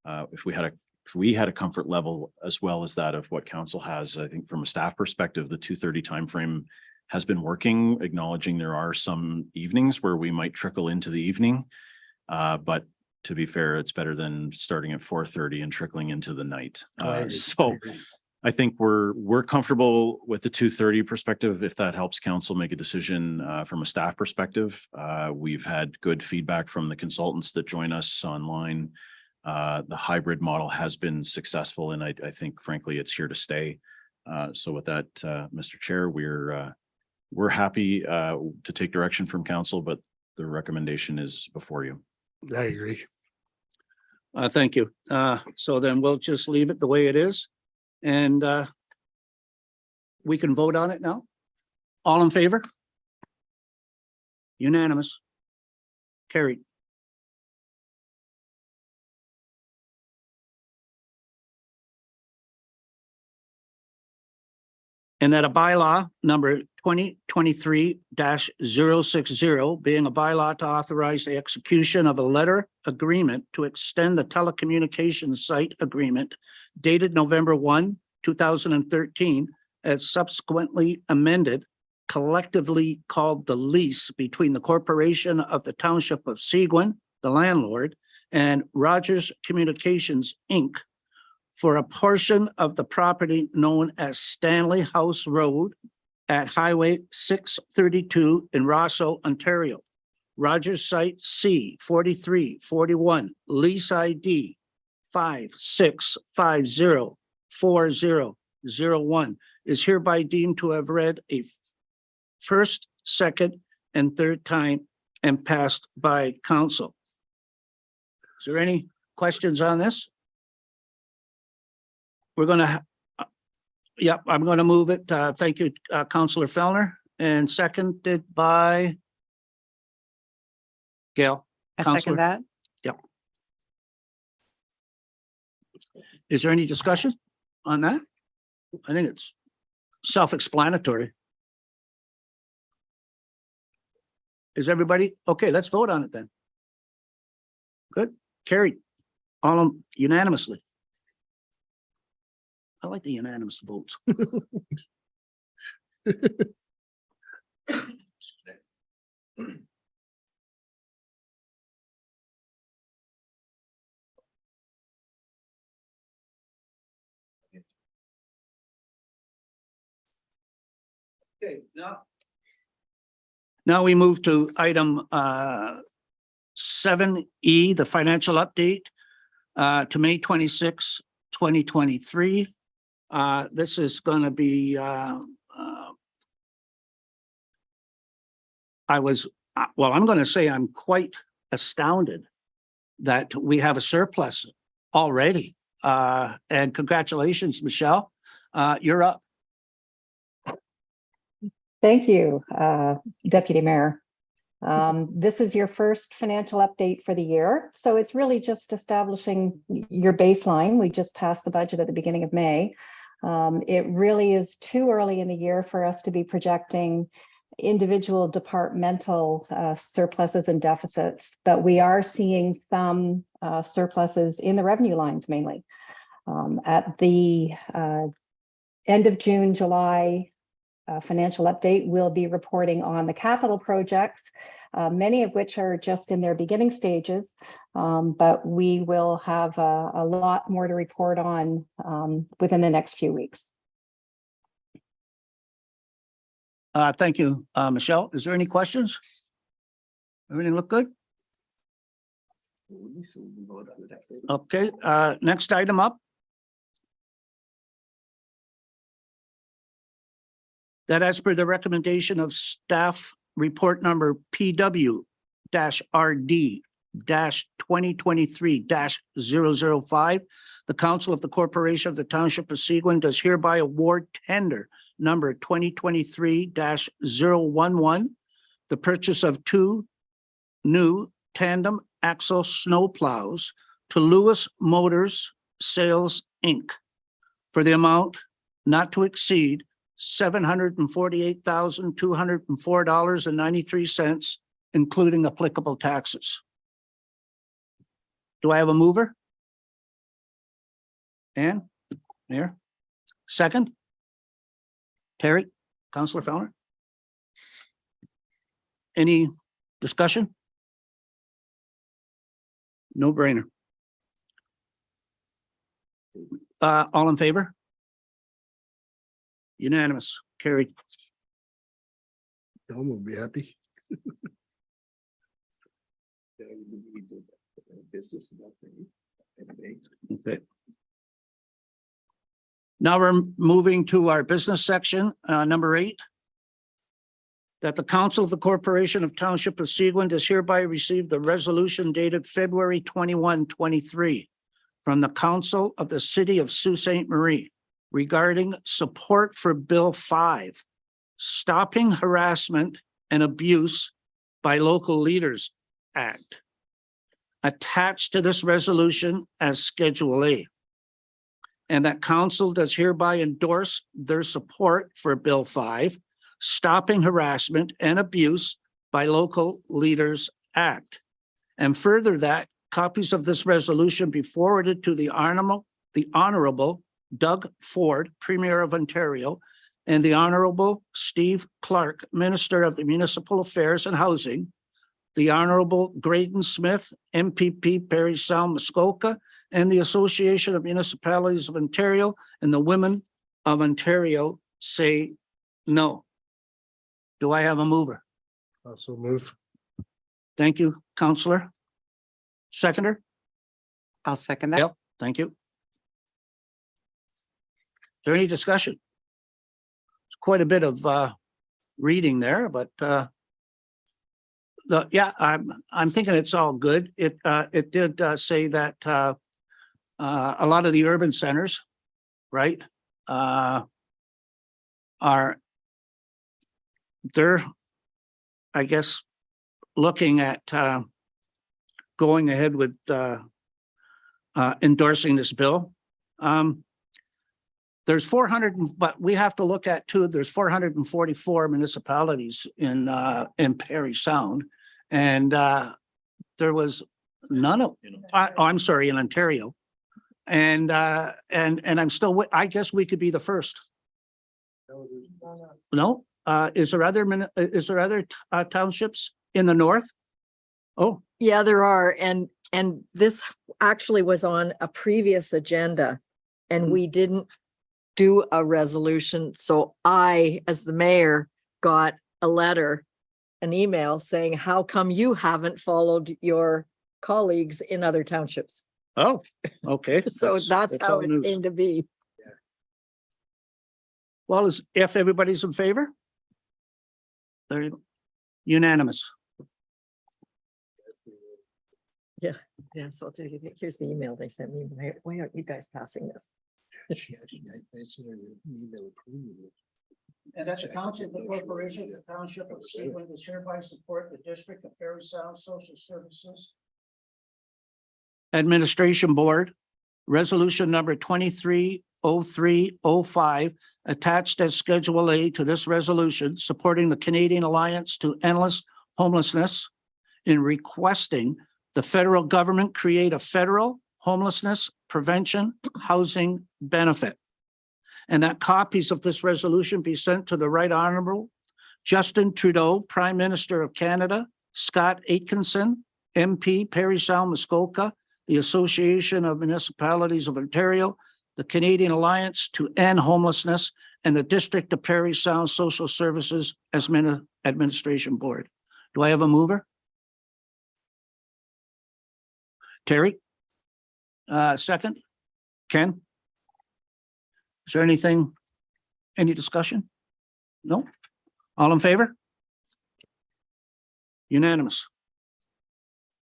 if we had a comfort level as well as that of what council has. I think from a staff perspective, the 2:30 timeframe has been working, acknowledging there are some evenings where we might trickle into the evening. But to be fair, it's better than starting at 4:30 and trickling into the night. So I think we're comfortable with the 2:30 perspective. If that helps council make a decision from a staff perspective, we've had good feedback from the consultants that join us online. The hybrid model has been successful, and I think frankly it's here to stay. So with that, Mr. Chair, we're happy to take direction from council, but the recommendation is before you. I agree. Thank you. So then we'll just leave it the way it is. And we can vote on it now. All in favor? Unanimous. Carried. And that a bylaw number 2023-060, being a bylaw to authorize the execution of a letter agreement to extend the telecommunications site agreement dated November 1, 2013, as subsequently amended, collectively called the lease between the corporation of the Township of Seguin, the landlord, and Rogers Communications, Inc., for a portion of the property known as Stanley House Road at Highway 632 in Rosso, Ontario. Rogers Site C 4341, lease ID 56504001 is hereby deemed to have read a first, second, and third time and passed by council. Is there any questions on this? We're gonna, yep, I'm gonna move it. Thank you, Councillor Fellner, and seconded by Gail. I Counselor. second that. Yep. Is there any discussion on that? I think it's self-explanatory. Is everybody, okay, let's vote on it then. Good, carried, all unanimously. I like the unanimous votes. Okay, now we move to item 7E, the financial update to May 26, 2023. This is going to be, I'm going to say I'm quite astounded that we have a surplus already. And congratulations, Michelle. You're up. Thank you, Deputy Mayor. This is your first financial update for the year. So it's really just establishing your baseline. We just passed the budget at the beginning of May. It really is too early in the year for us to be projecting individual departmental surpluses and deficits, but we are seeing some surpluses in the revenue lines mainly. At the end of June, July financial update, we'll be reporting on the capital projects, many of which are just in their beginning stages, but we will have a lot more to report on within the next few weeks. Thank you, Michelle. Is there any questions? Everything look good? Okay, next item up. That as per the recommendation of staff report number PW-RD-2023-005, the Council of the Corporation of the Township of Seguin does hereby award tender number 2023-011, the purchase of 2 new tandem axle snow plows to Lewis Motors Sales, Inc. for the amount not to exceed $748,204.93, including applicable taxes. Do I have a mover? Ann? Mayor? Second? Terry? Councillor Fellner? Any discussion? No brainer. All in favor? Unanimous, carried. Tom will be happy. Okay. Now we're moving to our business section, number 8. that the Council of the Corporation of Township of Seguin does hereby receive the resolution dated February 21, 23 from the Council of the City of Sault Ste. Marie regarding support for Bill 5, Stopping Harassment and Abuse by Local Leaders Act, attached to this resolution as Schedule A. And that council does hereby endorse their support for Bill 5, Stopping Harassment and Abuse by Local Leaders Act. And further, that copies of this resolution be forwarded to the Honorable Doug Ford, Premier of Ontario, and the Honorable Steve Clark, Minister of the Municipal Affairs and Housing, the Honorable Graydon Smith, MPP Parry Sound Muskoka, and the Association of Municipalities of Ontario, and the Women of Ontario say no. Do I have a mover? Also move. Thank you, Councillor. Seconder? I'll second that. Yep, thank you. Is there any discussion? It's quite a bit of reading there, but I'm thinking it's all good. It did say that a lot of the urban centers, right, they're, I guess, looking at going ahead with endorsing this bill. There's 400, but we have to look at too, there's 444 municipalities in Parry Sound. And there was none of, I'm sorry, in Ontario. And I'm still, I guess we could be the first. No, is there other townships in the north? Oh, Yeah, there are. And this actually was on a previous agenda and we didn't do a resolution. So I, as the mayor, got a letter, an email saying, how come you haven't followed your colleagues in other townships? oh, okay. So that's how all it news. came to be. Well, if everybody's in favor? They're unanimous. Yeah, so here's the email they sent me. Why aren't you guys passing this? And that's a council of the corporation, the township of Seguin does hereby support the district of Parry Sound Social Services Administration Board, resolution number 230305, attached as Schedule A to this resolution, supporting the Canadian Alliance to Endless Homelessness in requesting the federal government create a federal homelessness prevention housing benefit. And that copies of this resolution be sent to the Right Honorable Justin Trudeau, Prime Minister of Canada, Scott Aitkenson, MP, Parry Sound Muskoka, the Association of Municipalities of Ontario, the Canadian Alliance to End Homelessness, and the District of Parry Sound Social Services Administration Board. Do I have a mover? Terry? Second? Ken? Is there anything, any discussion? No? All in favor? Unanimous.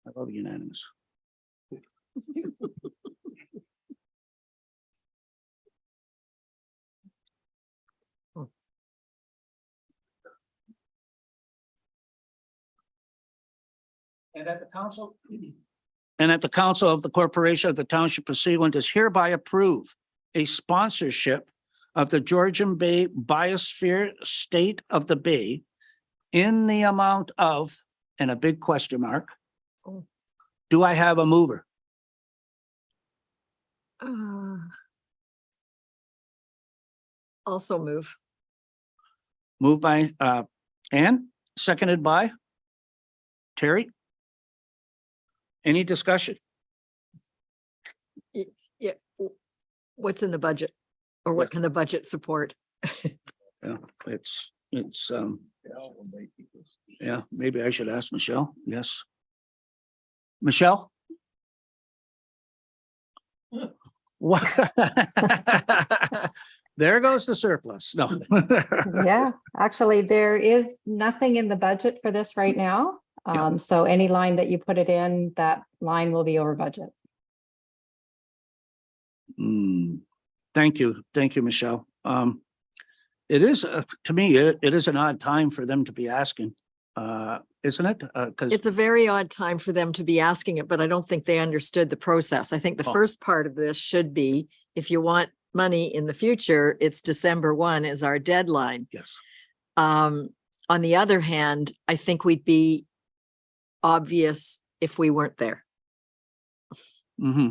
I love unanimous. And at the council of the Corporation of the Township of Seguin does hereby approve a sponsorship of the Georgian Bay Biosphere State of the Bay in the amount of, and a big question mark. Oh. Do I have a mover? Also move. Moved by Ann, seconded by Terry. Any discussion? Yeah. What's in the budget? Or what can the budget support? Yeah, it's, yeah, maybe I should ask Michelle. Yes. Michelle? What? There goes the surplus. No. Yeah, actually, there is nothing in the budget for this right now. Yeah. So any line that you put it in, that line will be over budget. Thank you. Thank you, Michelle. It is, to me, it is an odd time for them to be asking, isn't it? Because It's a very odd time for them to be asking it, but I don't think they understood the process. I think the Oh. first part of this should be, if you want money in the future, it's December 1 is our deadline. yes. On the other hand, I think we'd be obvious if we weren't there. Mm-hmm.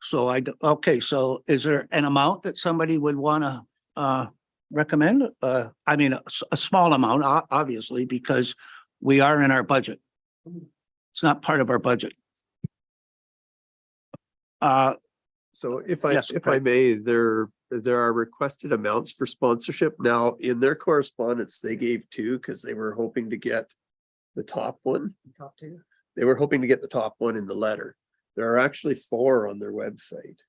So okay, so is there an amount that somebody would want to recommend? I mean, a small amount, obviously, because we are in our budget. It's not part of our budget. So Yes, if I may, there are requested amounts for sponsorship. Now, in their correspondence, they gave two because they were hoping to get the top one. Top two. They were hoping to get the top one in the letter. There are actually 4 on their website,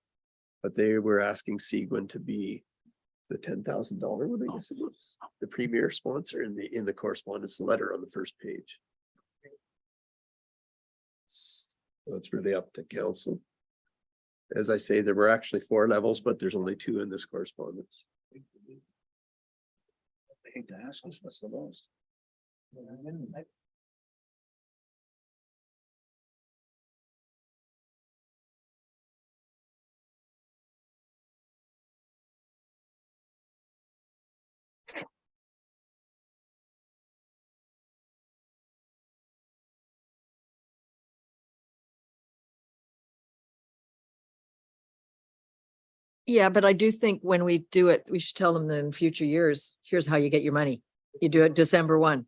but they were asking Seguin to be the $10,000 one, I guess it was, the premier sponsor in the correspondence letter on the first page. So it's really up to council. As I say, there were actually 4 levels, but there's only 2 in this correspondence. I hate to ask us, what's the lowest? Yeah, but I do think when we do it, we should tell them that in future years, here's how you get your money. You do it December 1.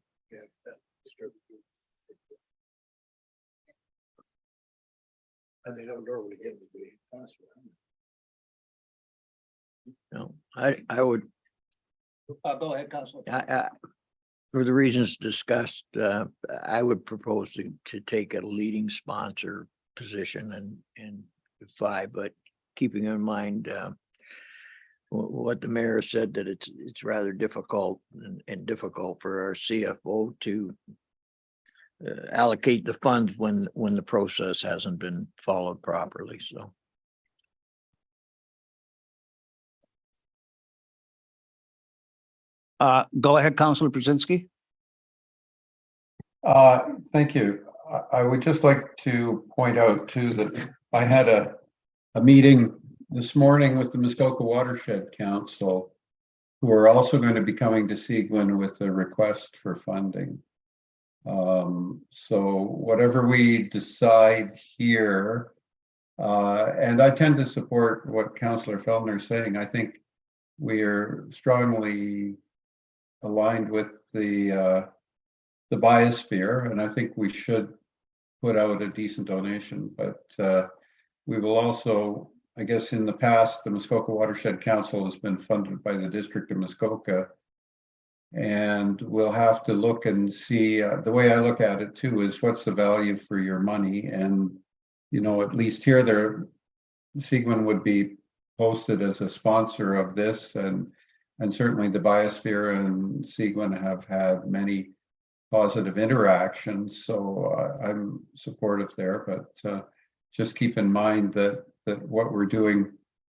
And they don't normally get with the password. No, I would, Go ahead, Councilor. for the reasons discussed, I would propose to take a leading sponsor position and 5, but keeping in mind what the mayor said, that it's rather difficult and difficult for our CFO to allocate the funds when the process hasn't been followed properly, so. Go ahead, Councilor Brzezinski. Thank you. I would just like to point out too that I had a meeting this morning with the Muskoka Watershed Council, who are also going to be coming to Seguin with a request for funding. So whatever we decide here, and I tend to support what Councillor Feldner is saying. I think we are strongly aligned with the biosphere, and I think we should put out a decent donation. But we will also, I guess, in the past, the Muskoka Watershed Council has been funded by the District of Muskoka, and we'll have to look and see. The way I look at it too is what's the value for your money, and at least here, Seguin would be posted as a sponsor of this, and certainly the biosphere and Seguin have had many positive interactions, so I'm supportive there. But just keep in mind that what we're doing,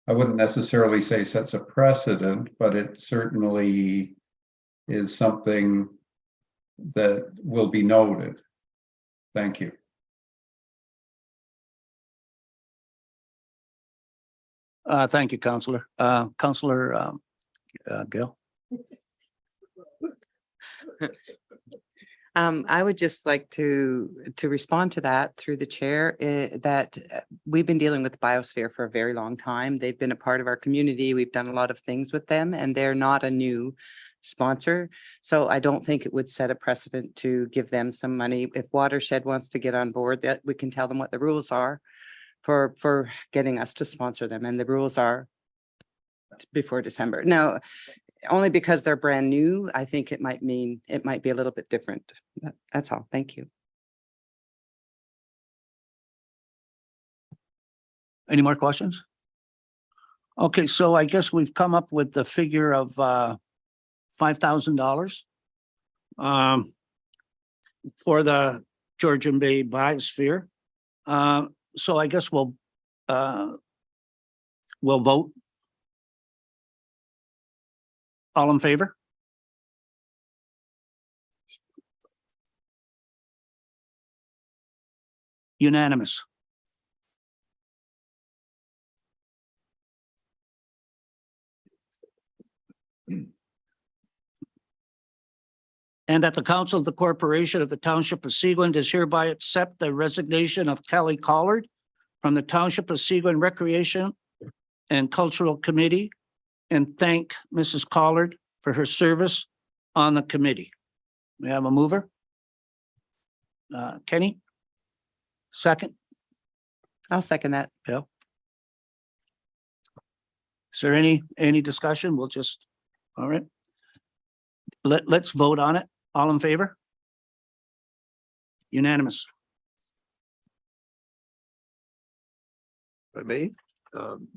I wouldn't necessarily say sets a precedent, but it certainly is something that will be noted. Thank you. Thank you, Councilor. Councilor Gill. I would just like to respond to that through the chair, that we've been dealing with the biosphere for a very long time. They've been a part of our community. We've done a lot of things with them, and they're not a new sponsor. So I don't think it would set a precedent to give them some money. If Watershed wants to get on board, that we can tell them what the rules are for getting us to sponsor them. And the rules are before December. Now, only because they're brand new, I think it might be a little bit different. That's all. Thank you. Any more questions? Okay, so I guess we've come up with the figure of $5,000 for the Georgian Bay Biosphere. So I guess we'll vote. All in favor? Unanimous. And that the Council of the Corporation of the Township of Seguin does hereby accept the resignation of Kelly Collard from the Township of Seguin Recreation and Cultural Committee and thank Mrs. Collard for her service on the committee. We have a mover? Kenny? Second? I'll second that. Yeah. Is there any discussion? We'll just, all right. Let's vote on it. All in favor? Unanimous. If I may,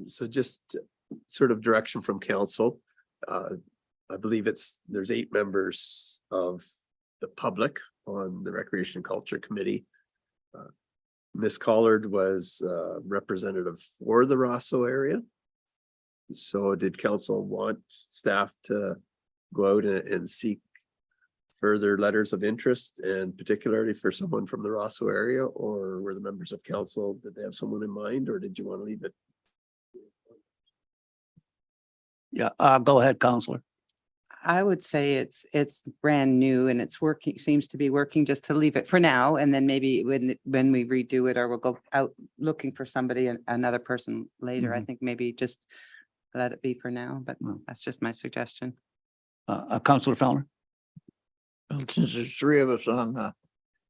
so just sort of direction from council. I believe there's 8 members of the public on the Recreation and Culture Committee. Ms. Collard was representative for the Rosso area. So did council want staff to go out and seek further letters of interest, and particularly for someone from the Rosso area, or were the members of council, did they have someone in mind, or did you want to leave it? Yeah, go ahead, Counselor. I would say it's brand new and it's working, seems to be working, just to leave it for now. And then maybe when we redo it, or we'll go out looking for somebody, another person later. I think maybe just let it be for now, but that's just my suggestion. Counselor Fellner. Well, since there's 3 of us on the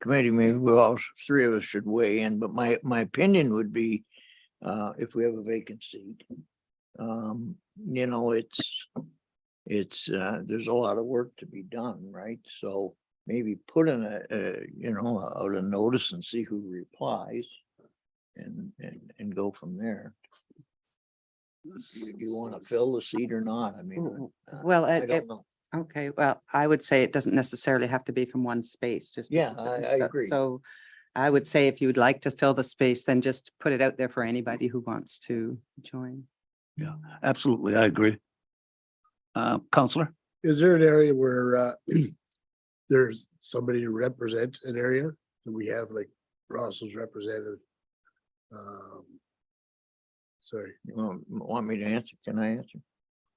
committee, maybe we all 3 of us should weigh in, but my opinion would be, if we have a vacant seat, you know, it's there's a lot of work to be done, right? So maybe put in out a notice and see who replies and go from there. Do you want to fill the seat or not? I mean, Well, I don't know. okay, well, I would say it doesn't necessarily have to be from one space, just. Yeah, I agree. So I would say if you would like to fill the space, then just put it out there for anybody who wants to join. Yeah, absolutely. I agree. Counselor? Is there an area where there's somebody to represent an area? Do we have like Rosso's representative? Sorry. You want me to answer? Can I answer?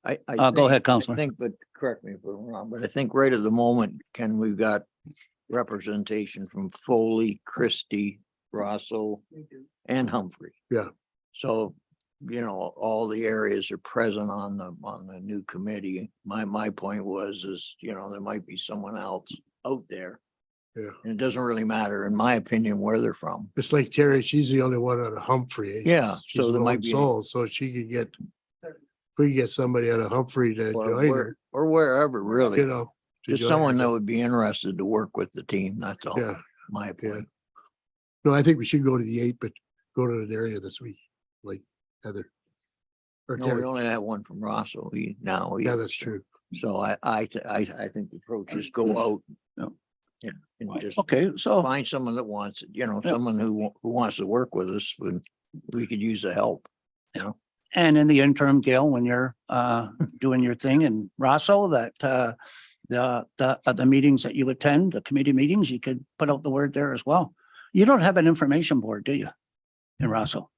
I Go think- ahead, Counselor. I think, but correct me if I'm wrong, but I think right at the moment, Ken, we've got representation from Foley, Christie, Rosso, and Humphrey. Yeah. So, you know, all the areas are present on the new committee. My point is, you know, there might be someone else out there. Yeah. And it doesn't really matter, in my opinion, where they're from. It's like Terry, she's the only one out of Humphrey. Yeah, She's so there lone might be- soul, so she could get, if we could get somebody out of Humphrey to join her, Or wherever, really. you know. to Just join someone her. that would be interested to work with the team, that's all. Yeah, My yeah. opinion. No, I think we should go to the 8, but go to an area this week, like Heather. Or No, we Terry. only have one from Rosso. Yeah, that's true. So I think the approach is go out. No. Yeah, and just Okay, so find someone that wants it, you know, Yeah. someone who wants to work with us when we could use the help, you know? and in the interim, Gail, when you're doing your thing in Rosso, that the meetings that you attend, the committee meetings, you could put out the word there as well. You don't have an information board, do you? In Rosso?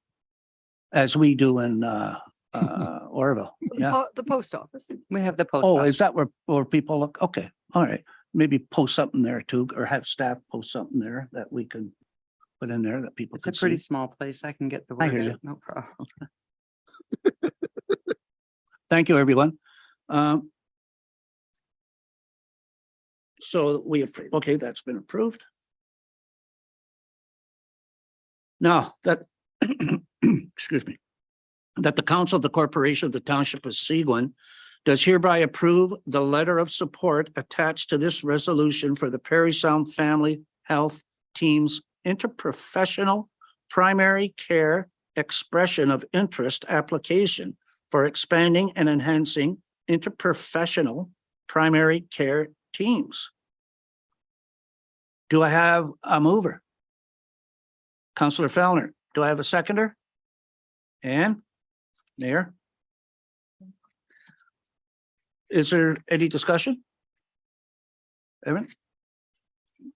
As we do in Orville, yeah. The post office. We have the post. Oh, office. is that where people look? Okay, all right. Maybe post something there too, or have staff post something there that we can put in there that people It's a can pretty see. small place. I can get the I word hear you. out, no problem. Thank you, everyone. So okay, that's been approved. Now that, excuse me, that the Council of the Corporation of the Township of Seguin does hereby approve the letter of support attached to this resolution for the Perry Sound Family Health Team's interprofessional primary care expression of interest application for expanding and enhancing interprofessional primary care teams. Do I have a mover? Councillor Fellner, do I have a seconder? And Mayor? Is there any discussion? Evan?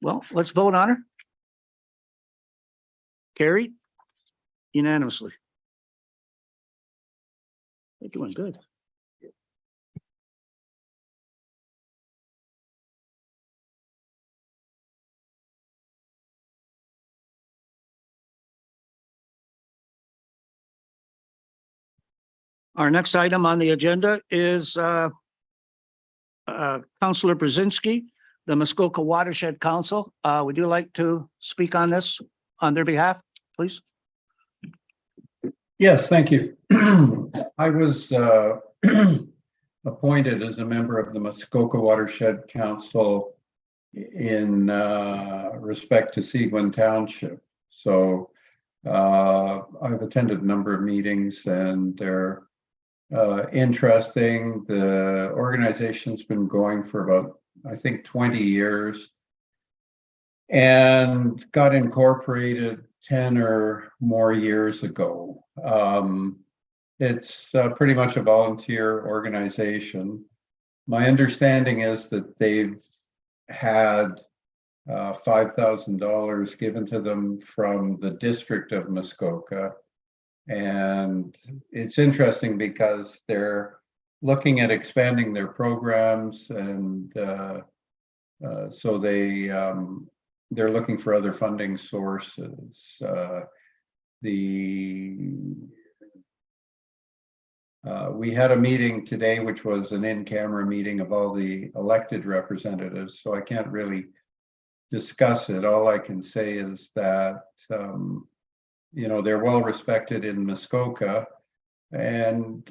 Well, let's vote on her. Carried unanimously. They're doing good. Our next item on the agenda is Councillor Brzezinski, the Muskoka Watershed Council. Would you like to speak on this on their behalf, please? Yes, thank you. I was appointed as a member of the Muskoka Watershed Council in respect to Seguin Township. So I've attended a number of meetings and they're interesting. The organization's been going for about, I think, 20 years and got incorporated 10 or more years ago. It's pretty much a volunteer organization. My understanding is that they've had $5,000 given to them from the district of Muskoka. And it's interesting because they're looking at expanding their programs, and so they're looking for other funding sources. We had a meeting today, which was an in-camera meeting of all the elected representatives, so I can't really discuss it. All I can say is that you know, they're well respected in Muskoka, and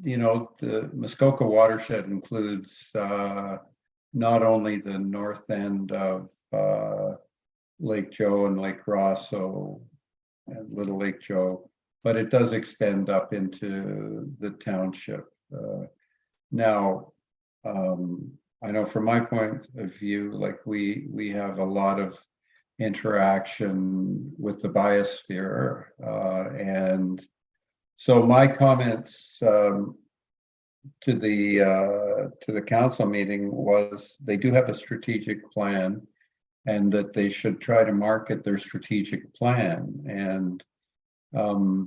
you know, the Muskoka watershed includes not only the north end of Lake Joe and Lake Rosso and Little Lake Joe, but it does extend up into the township. Now, I know from my point of view, like we have a lot of interaction with the biosphere, and so my comments to the council meeting was they do have a strategic plan, and that they should try to market their strategic plan and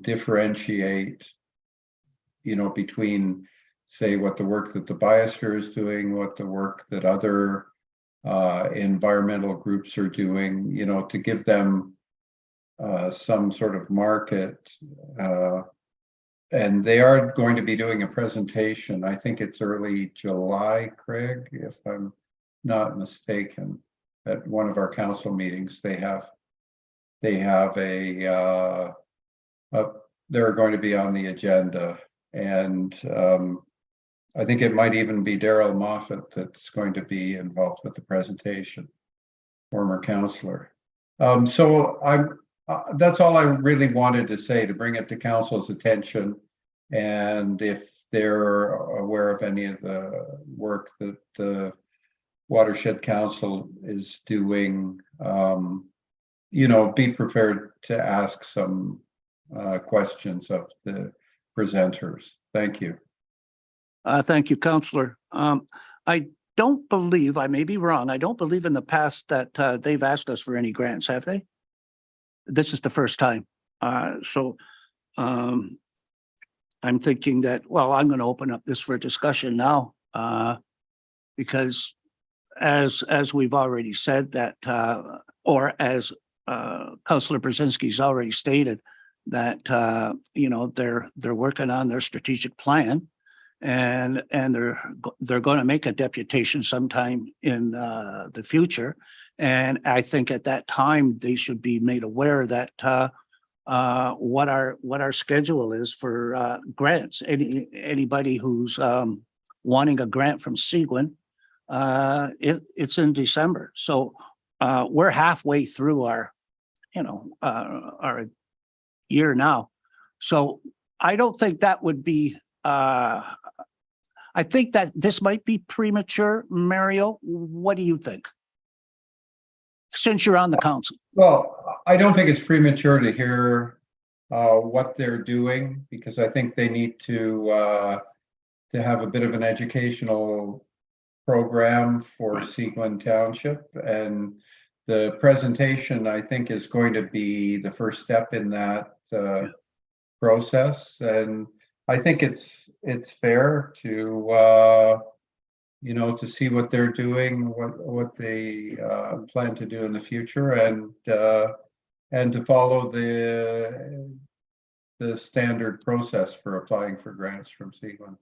differentiate, you know, between, say, what the work that the biosphere is doing, what the work that other environmental groups are doing, you know, to give them some sort of market. And they are going to be doing a presentation. I think it's early July, Craig, if I'm not mistaken, at one of our council meetings. They have a they're going to be on the agenda, and I think it might even be Daryl Moffat that's going to be involved with the presentation, former councillor. So that's all I really wanted to say, to bring it to council's attention. And if they're aware of any of the work that the Watershed Council is doing, you know, be prepared to ask some questions of the presenters. Thank you. Thank you, Councillor. I don't believe, I may be wrong, I don't believe in the past that they've asked us for any grants, have they? This is the first time. So I'm thinking that, well, I'm going to open up this for discussion now, because as we've already said that, or as Councillor Brzezinski's already stated, that you know, they're working on their strategic plan, and they're going to make a deputation sometime in the future. And I think at that time they should be made aware that what our schedule is for grants. Anybody who's wanting a grant from Seguin, it's in December. So we're halfway through our, you know, our year now. So I don't think that would be, I think that this might be premature. Mario, what do you think? Since you're on the council. Well, I don't think it's premature to hear what they're doing, because I think they need to have a bit of an educational program for Seguin Township. And the presentation, I think, is going to be the first step in that process. And I think it's fair to to see what they're doing, what they plan to do in the future, and to follow the standard process for applying for grants from Seguin.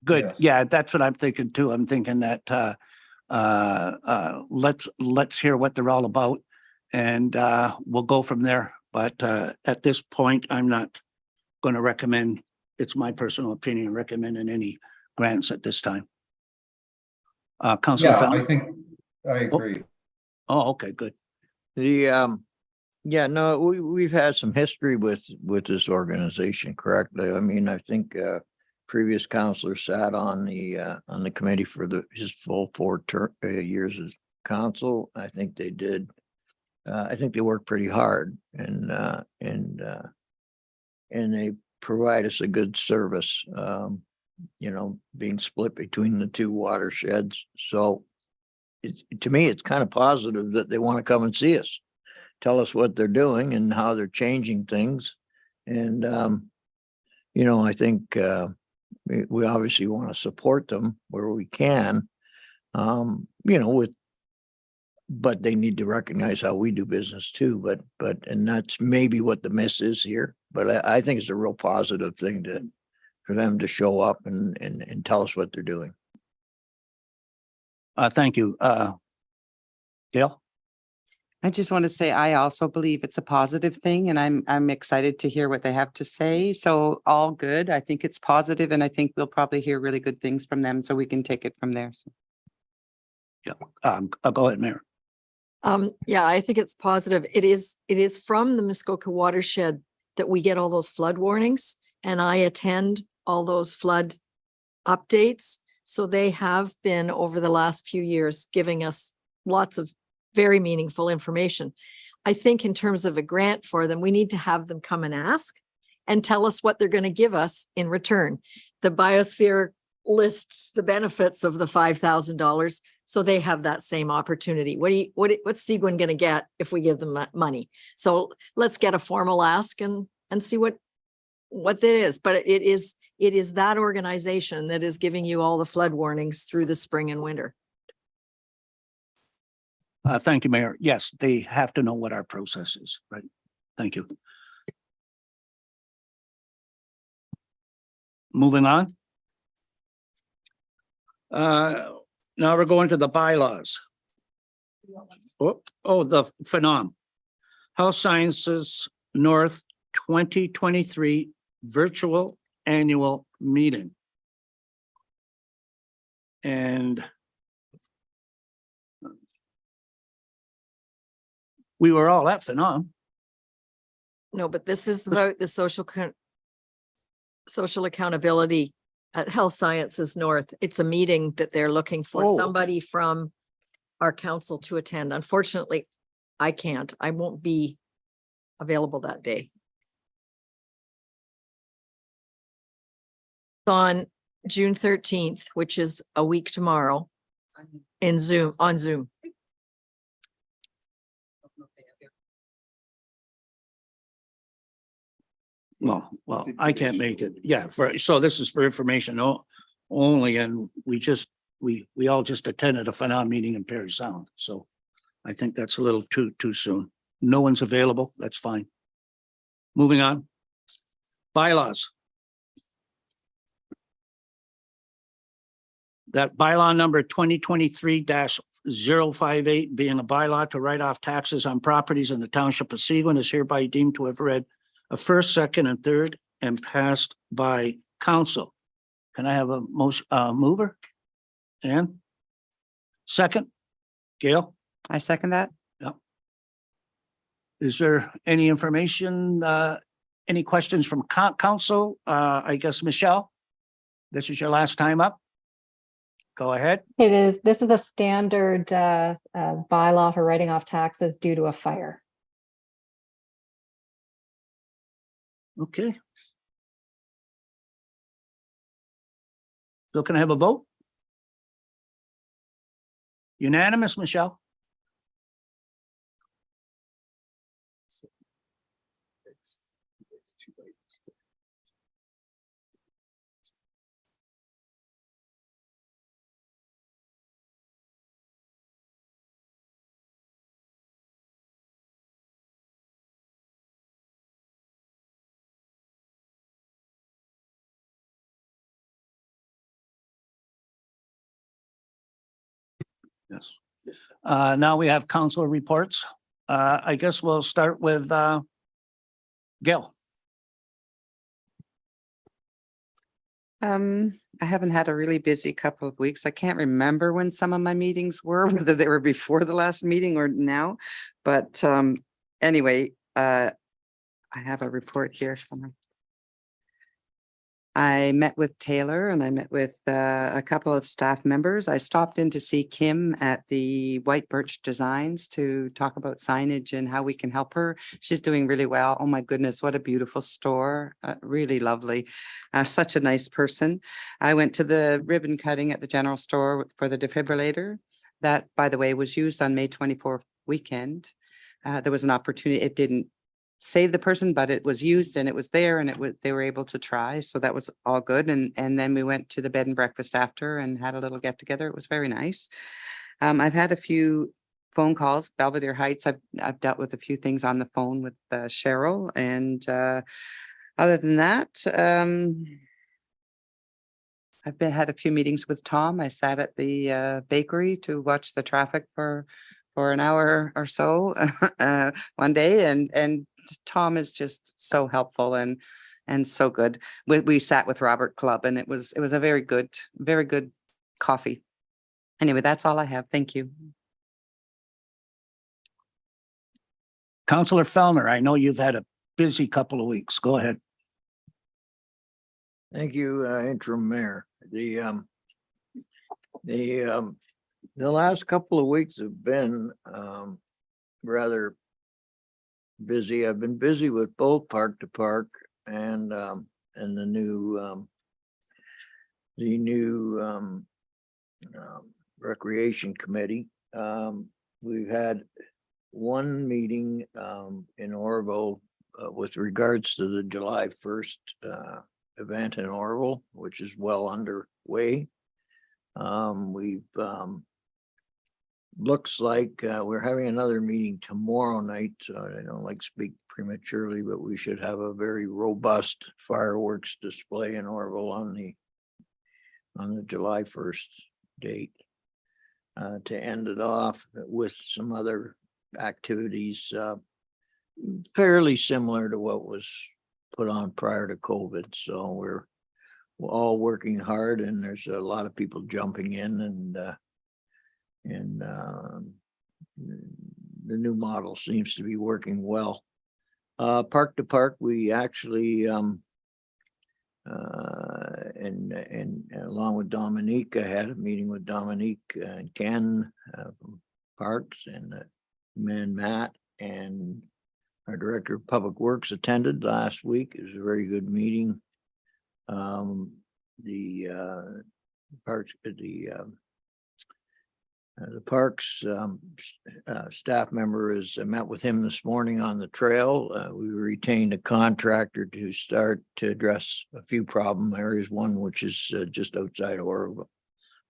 Good. Yes. Yeah, that's what I'm thinking too. I'm thinking that let's hear what they're all about, and we'll go from there. But at this point, I'm not going to recommend, it's my personal opinion, recommending any grants at this time. Councilor Yeah, Fallon? I think I agree. Oh, okay, good. The, yeah, no, we've had some history with this organization, correct? I mean, I think, previous counselor sat on the committee for his full 4 years as council. I think they did. I think they worked pretty hard, and they provide us a good service. Being split between the 2 watersheds. So to me, it's kind of positive that they want to come and see us, tell us what they're doing and how they're changing things. And, I think we obviously want to support them where we can, but they need to recognize how we do business too. And that's maybe what the miss is here. But I think it's a real positive thing for them to show up and tell us what they're doing. Thank you. Gail? I just want to say, I also believe it's a positive thing, and I'm excited to hear what they have to say. So all good. I think it's positive, and I think we'll probably hear really good things from them, so we can take it from there. So. Yeah. I'll go ahead, Mayor. Yeah, I think it's positive. It is from the Muskoka watershed that we get all those flood warnings, and I attend all those flood updates. So they have been, over the last few years, giving us lots of very meaningful information. I think in terms of a grant for them, we need to have them come and ask and tell us what they're going to give us in return. The biosphere lists the benefits of the $5,000, so they have that same opportunity. What's Seguin going to get if we give them that money? So let's get a formal ask and see what that is. But it is that organization that is giving you all the flood warnings through the spring and winter. Thank you, Mayor. Yes, they have to know what our process is, right? Thank you. Moving on. Now we're going to the bylaws. Oh, the Phenom. Health Sciences North 2023 virtual annual meeting. And we were all at Phenom. No, but this is about the social accountability at Health Sciences North. It's a meeting that they're looking for somebody from our council to attend. Unfortunately, I can't. I won't be available that day. On June 13th, which is a week tomorrow, on Zoom. Well, I can't make it. Yeah, so this is for information only, and we all just attended a Phenom meeting in Perry Sound. So I think that's a little too soon. No one's available. That's fine. Moving on. Bylaws. That bylaw number 2023-058 being a bylaw to write off taxes on properties in the township of Seguin is hereby deemed to have read a first, second, and third and passed by council. Can I have a mover? Ann? Second? Gail? I second that. Yeah. Is there any information Any questions from council? I guess, Michelle, this is your last time up. Go ahead. It is, this is a standard bylaw for writing off taxes due to a fire. Okay. So can I have a vote? Unanimous, Michelle? Yes. Now we have council reports. I guess we'll start with Gail. I haven't had a really busy couple of weeks. I can't remember when some of my meetings were, whether they were before the last meeting or now. But anyway, I have a report here somewhere. I met with Taylor and I met with a couple of staff members. I stopped in to see Kim at the White Birch Designs to talk about signage and how we can help her. She's doing really well. Oh my goodness, what a beautiful store. Really lovely. Such a nice person. I went to the ribbon cutting at the general store for the defibrillator. That, by the way, was used on May 24th weekend. There was an opportunity. It didn't save the person, but it was used and it was there and they were able to try. So that was all good. And then we went to the bed and breakfast after and had a little get together. It was very nice. I've had a few phone calls, Belvedere Heights. I've dealt with a few things on the phone with Cheryl. And other than that, I've had a few meetings with Tom. I sat at the bakery to watch the traffic for an hour or so one day, and Tom is just so helpful and so good. We sat with Robert Club and it was a very good coffee. Anyway, that's all I have. Thank you. Councillor Fellner, I know you've had a busy couple of weeks. Go ahead. Thank you, interim mayor. The last couple of weeks have been rather busy. I've been busy with both Park to Park and the new recreation committee. We've had one meeting in Orville with regards to the July 1st event in Orville, which is well underway. We've looks like we're having another meeting tomorrow night. So I don't like to speak prematurely, but we should have a very robust fireworks display in Orville on the July 1st date to end it off with some other activities fairly similar to what was put on prior to COVID. So we're all working hard and there's a lot of people jumping in and the new model seems to be working well. Park to Park, we actually and along with Dominique, I had a meeting with Dominique and Ken from Parks and man Matt and our Director of Public Works attended last week. It was a very good meeting. The Parks staff member has met with him this morning on the trail. We retained a contractor to start to address a few problem areas. One which is just outside Orville,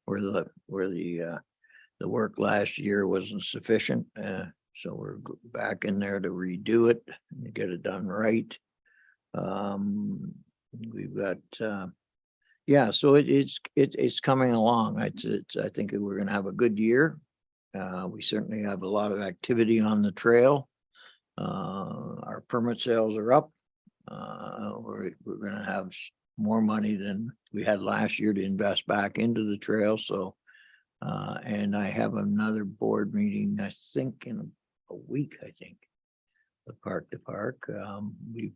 where the work last year wasn't sufficient. So we're back in there to redo it and get it done right. We've got yeah, so it's coming along. I think we're going to have a good year. We certainly have a lot of activity on the trail. Our permit sales are up. We're going to have more money than we had last year to invest back into the trail. So, and I have another board meeting, I think in a week, I think, the park to park. We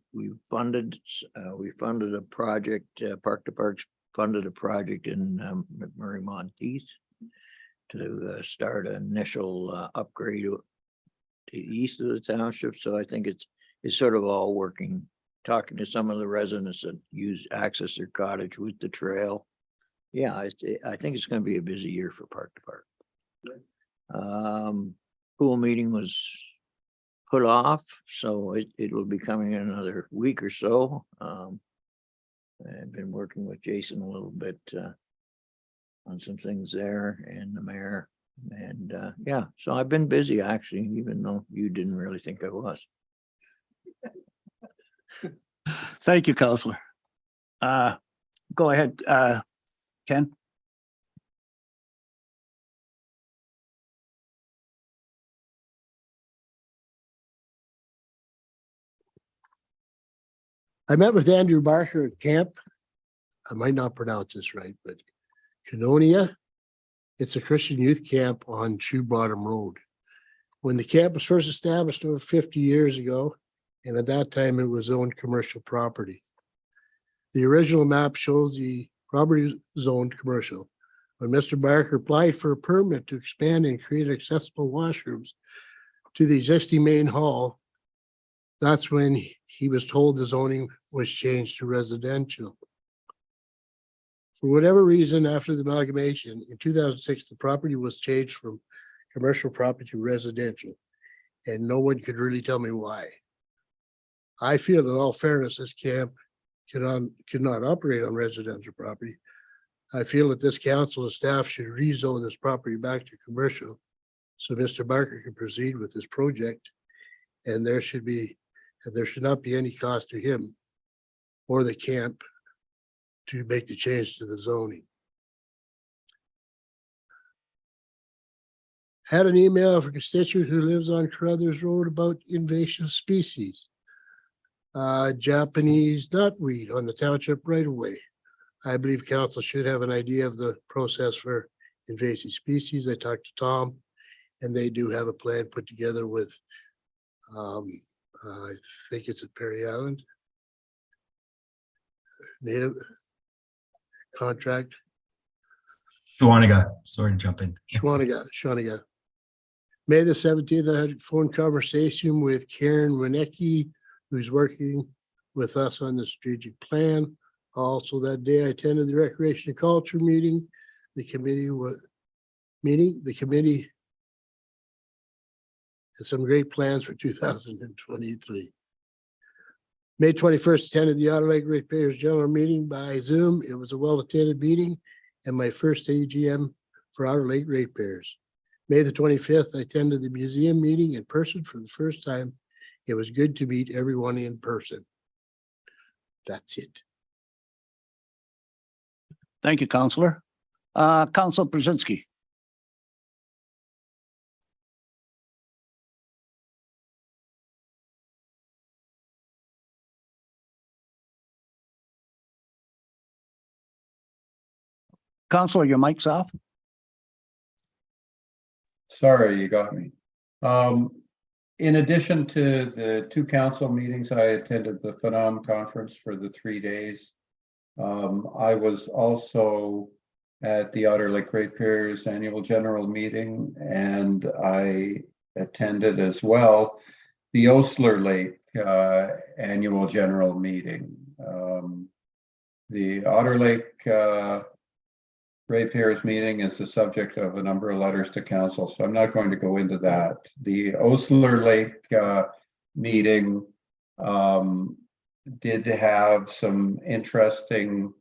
funded a project, Park to Parks funded a project in McMurray Monteith to start an initial upgrade to the east of the township. So I think it's sort of all working. Talking to some of the residents that access their cottage with the trail. Yeah, I think it's going to be a busy year for Park to Park. Pool meeting was put off, so it will be coming in another week or so. I've been working with Jason a little bit on some things there and the mayor. And yeah, so I've been busy actually, even though you didn't really think I was. Thank you, Counselor. Go ahead, Ken. I met with Andrew Barker at camp. I might not pronounce this right, but Canonia. It's a Christian youth camp on Shoe Bottom Road. When the camp was first established over 50 years ago, and at that time it was owned commercial property. The original map shows the property zoned commercial. When Mr. Barker applied for a permit to expand and create accessible washrooms to the existing main hall, that's when he was told the zoning was changed to residential. For whatever reason, after the amalgamation in 2006, the property was changed from commercial property to residential, and no one could really tell me why. I feel in all fairness, this camp cannot operate on residential property. I feel that this council and staff should rezone this property back to commercial so Mr. Barker can proceed with his project, and there should not be any cost to him or the camp to make the change to the zoning. Had an email from a constituent who lives on Carruthers Road about invasive species. Japanese knotweed on the township right away. I believe council should have an idea of the process for invasive species. I talked to Tom, and they do have a plan put together with, I think it's at Perry Island. Native contract. Schwaniga, sorry to jump in. Schwaniga. May the 17th, I had a phone conversation with Karen Winecki, who's working with us on the strategic plan. Also that day, I attended the Recreation and Culture meeting. The committee has some great plans for 2023. May 21st, attended the Otter Lake Ratepayers General Meeting by Zoom. It was a well-attended meeting and my first AGM for Otter Lake Ratepayers. May the 25th, I attended the museum meeting in person for the first time. It was good to meet everyone in person. That's it. Thank you, Counselor. Council Brzezinski. Counselor, your mic's off. Sorry, you got me. In addition to the two council meetings, I attended the Phenom conference for the 3 days. I was also at the Otter Lake Ratepayers annual general meeting, and I attended as well the Osler Lake annual general meeting. The Otter Lake Ratepayers meeting is the subject of a number of letters to council, so I'm not going to go into that. The Osler Lake meeting did have some interesting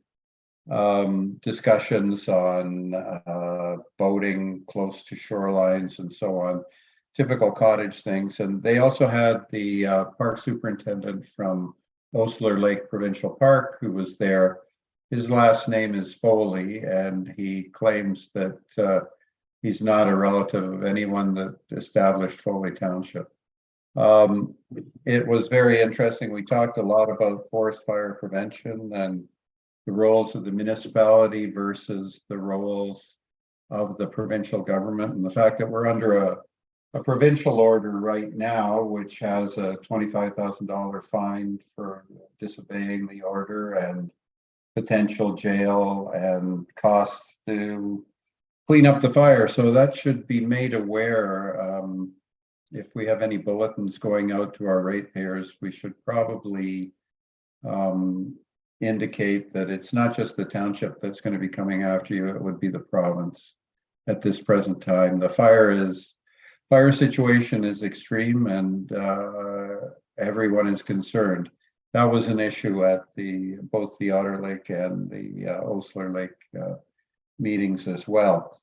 discussions on boating close to shorelines and so on, typical cottage things. And they also had the park superintendent from Osler Lake Provincial Park who was there. His last name is Foley, and he claims that he's not a relative of anyone that established Foley Township. It was very interesting. We talked a lot about forest fire prevention and the roles of the municipality versus the roles of the provincial government, and the fact that we're under a provincial order right now, which has a $25,000 fine for disobeying the order and potential jail and costs to clean up the fire. So that should be made aware. If we have any bulletins going out to our ratepayers, we should probably indicate that it's not just the township that's going to be coming after you, it would be the province at this present time. The fire situation is extreme and everyone is concerned. That was an issue at both the Otter Lake and the Osler Lake meetings as well.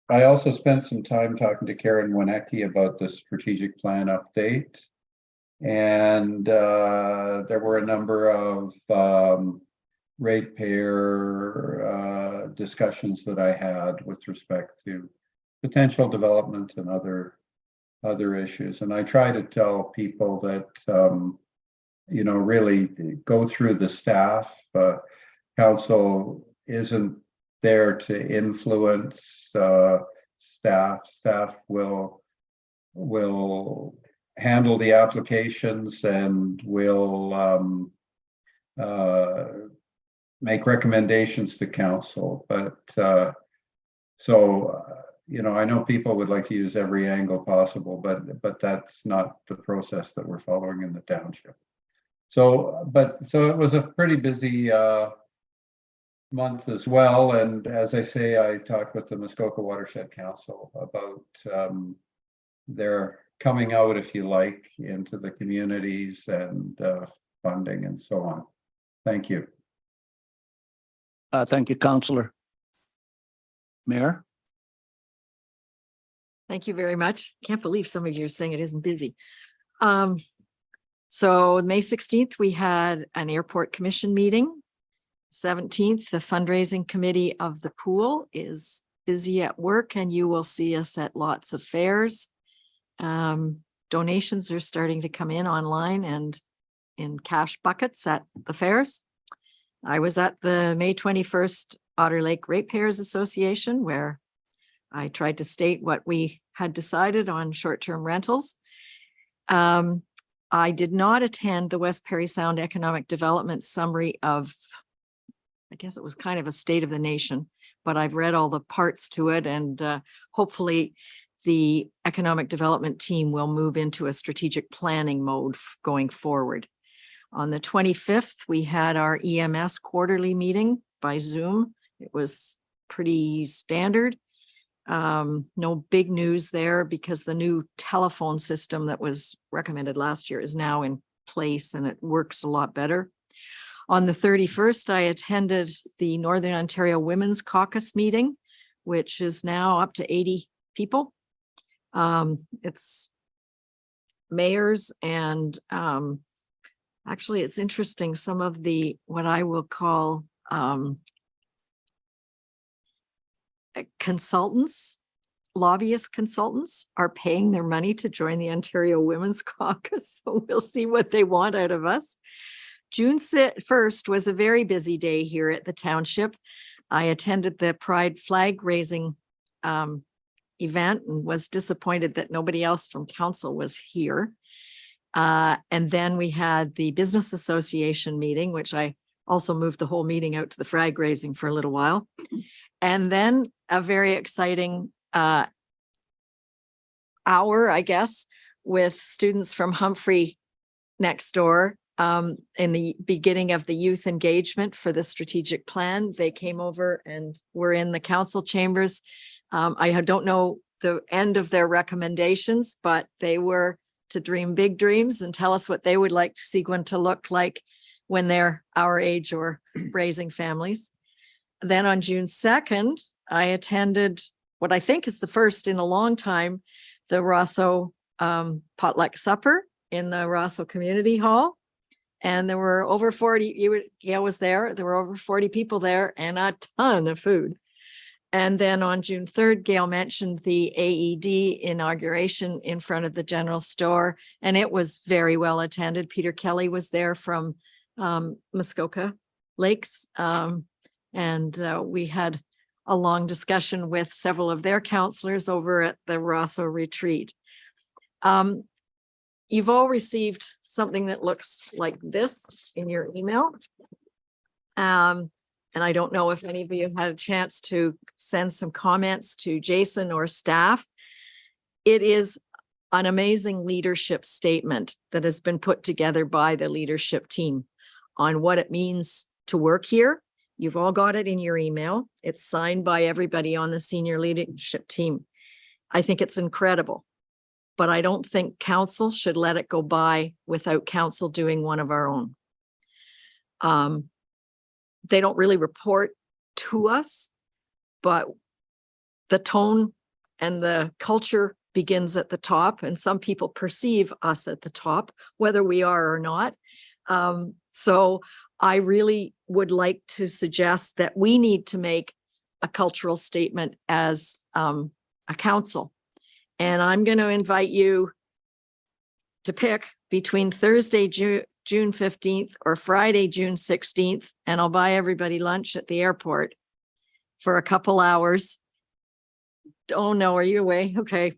I also spent some time talking to Karen Wienecke about the strategic plan update. And there were a number of ratepayer discussions that I had with respect to potential development and other issues. And I try to tell people that, really go through the staff. Council isn't there to influence staff. Staff will handle the applications and will make recommendations to council. But I know people would like to use every angle possible, but that's not the process that we're following in the township. So it was a pretty busy month as well. And as I say, I talked with the Muskoka Watershed Council about their coming out, if you like, into the communities and funding and so on. Thank you. Thank you, Councillor. Mayor? Thank you very much. Can't believe some of you are saying it isn't busy. So May 16th, we had an airport commission meeting. 17th, the fundraising committee of the pool is busy at work, and you will see us at lots of fairs. Donations are starting to come in online and in cash buckets at the fairs. I was at the May 21st Otter Lake Ratepayers Association, where I tried to state what we had decided on short-term rentals. I did not attend the West Parry Sound Economic Development Summary of, I guess it was kind of a state of the nation, but I've read all the parts to it, and hopefully the economic development team will move into a strategic planning mode going forward. On the 25th, we had our EMS quarterly meeting by Zoom. It was pretty standard. No big news there because the new telephone system that was recommended last year is now in place and it works a lot better. On the 31st, I attended the Northern Ontario Women's Caucus meeting, which is now up to 80 people. It's mayors and actually it's interesting, some of the what I will call consultants, lobbyist consultants are paying their money to join the Ontario Women's Caucus. So we'll see what they want out of us. June 1st was a very busy day here at the township. I attended the Pride flag raising event and was disappointed that nobody else from council was here. And then we had the Business Association meeting, which I also moved the whole meeting out to the flag raising for a little while. And then a very exciting hour, I guess, with students from Humphrey next door. In the beginning of the youth engagement for the strategic plan, they came over and were in the council chambers. I don't know the end of their recommendations, but they were to dream big dreams and tell us what they would like Seguin to look like when they're our age or raising families. Then on June 2nd, I attended what I think is the first in a long time, the Rosso potluck supper in the Rosso Community Hall. And there were over 40, Gail was there, there were over 40 people there and a ton of food. And then on June 3rd, Gail mentioned the AED inauguration in front of the general store, and it was very well attended. Peter Kelly was there from Muskoka Lakes, and we had a long discussion with several of their counselors over at the Rosso retreat. You've all received something that looks like this in your email. And I don't know if any of you had a chance to send some comments to Jason or staff. It is an amazing leadership statement that has been put together by the leadership team on what it means to work here. You've all got it in your email. It's signed by everybody on the senior leadership team. I think it's incredible, but I don't think council should let it go by without council doing one of our own. They don't really report to us, but the tone and the culture begins at the top, and some people perceive us at the top, whether we are or not. So I really would like to suggest that we need to make a cultural statement as a council. And I'm going to invite you to pick between Thursday, June 15th or Friday, June 16th, and I'll buy everybody lunch at the airport for a couple hours. Oh no, are you away? Okay.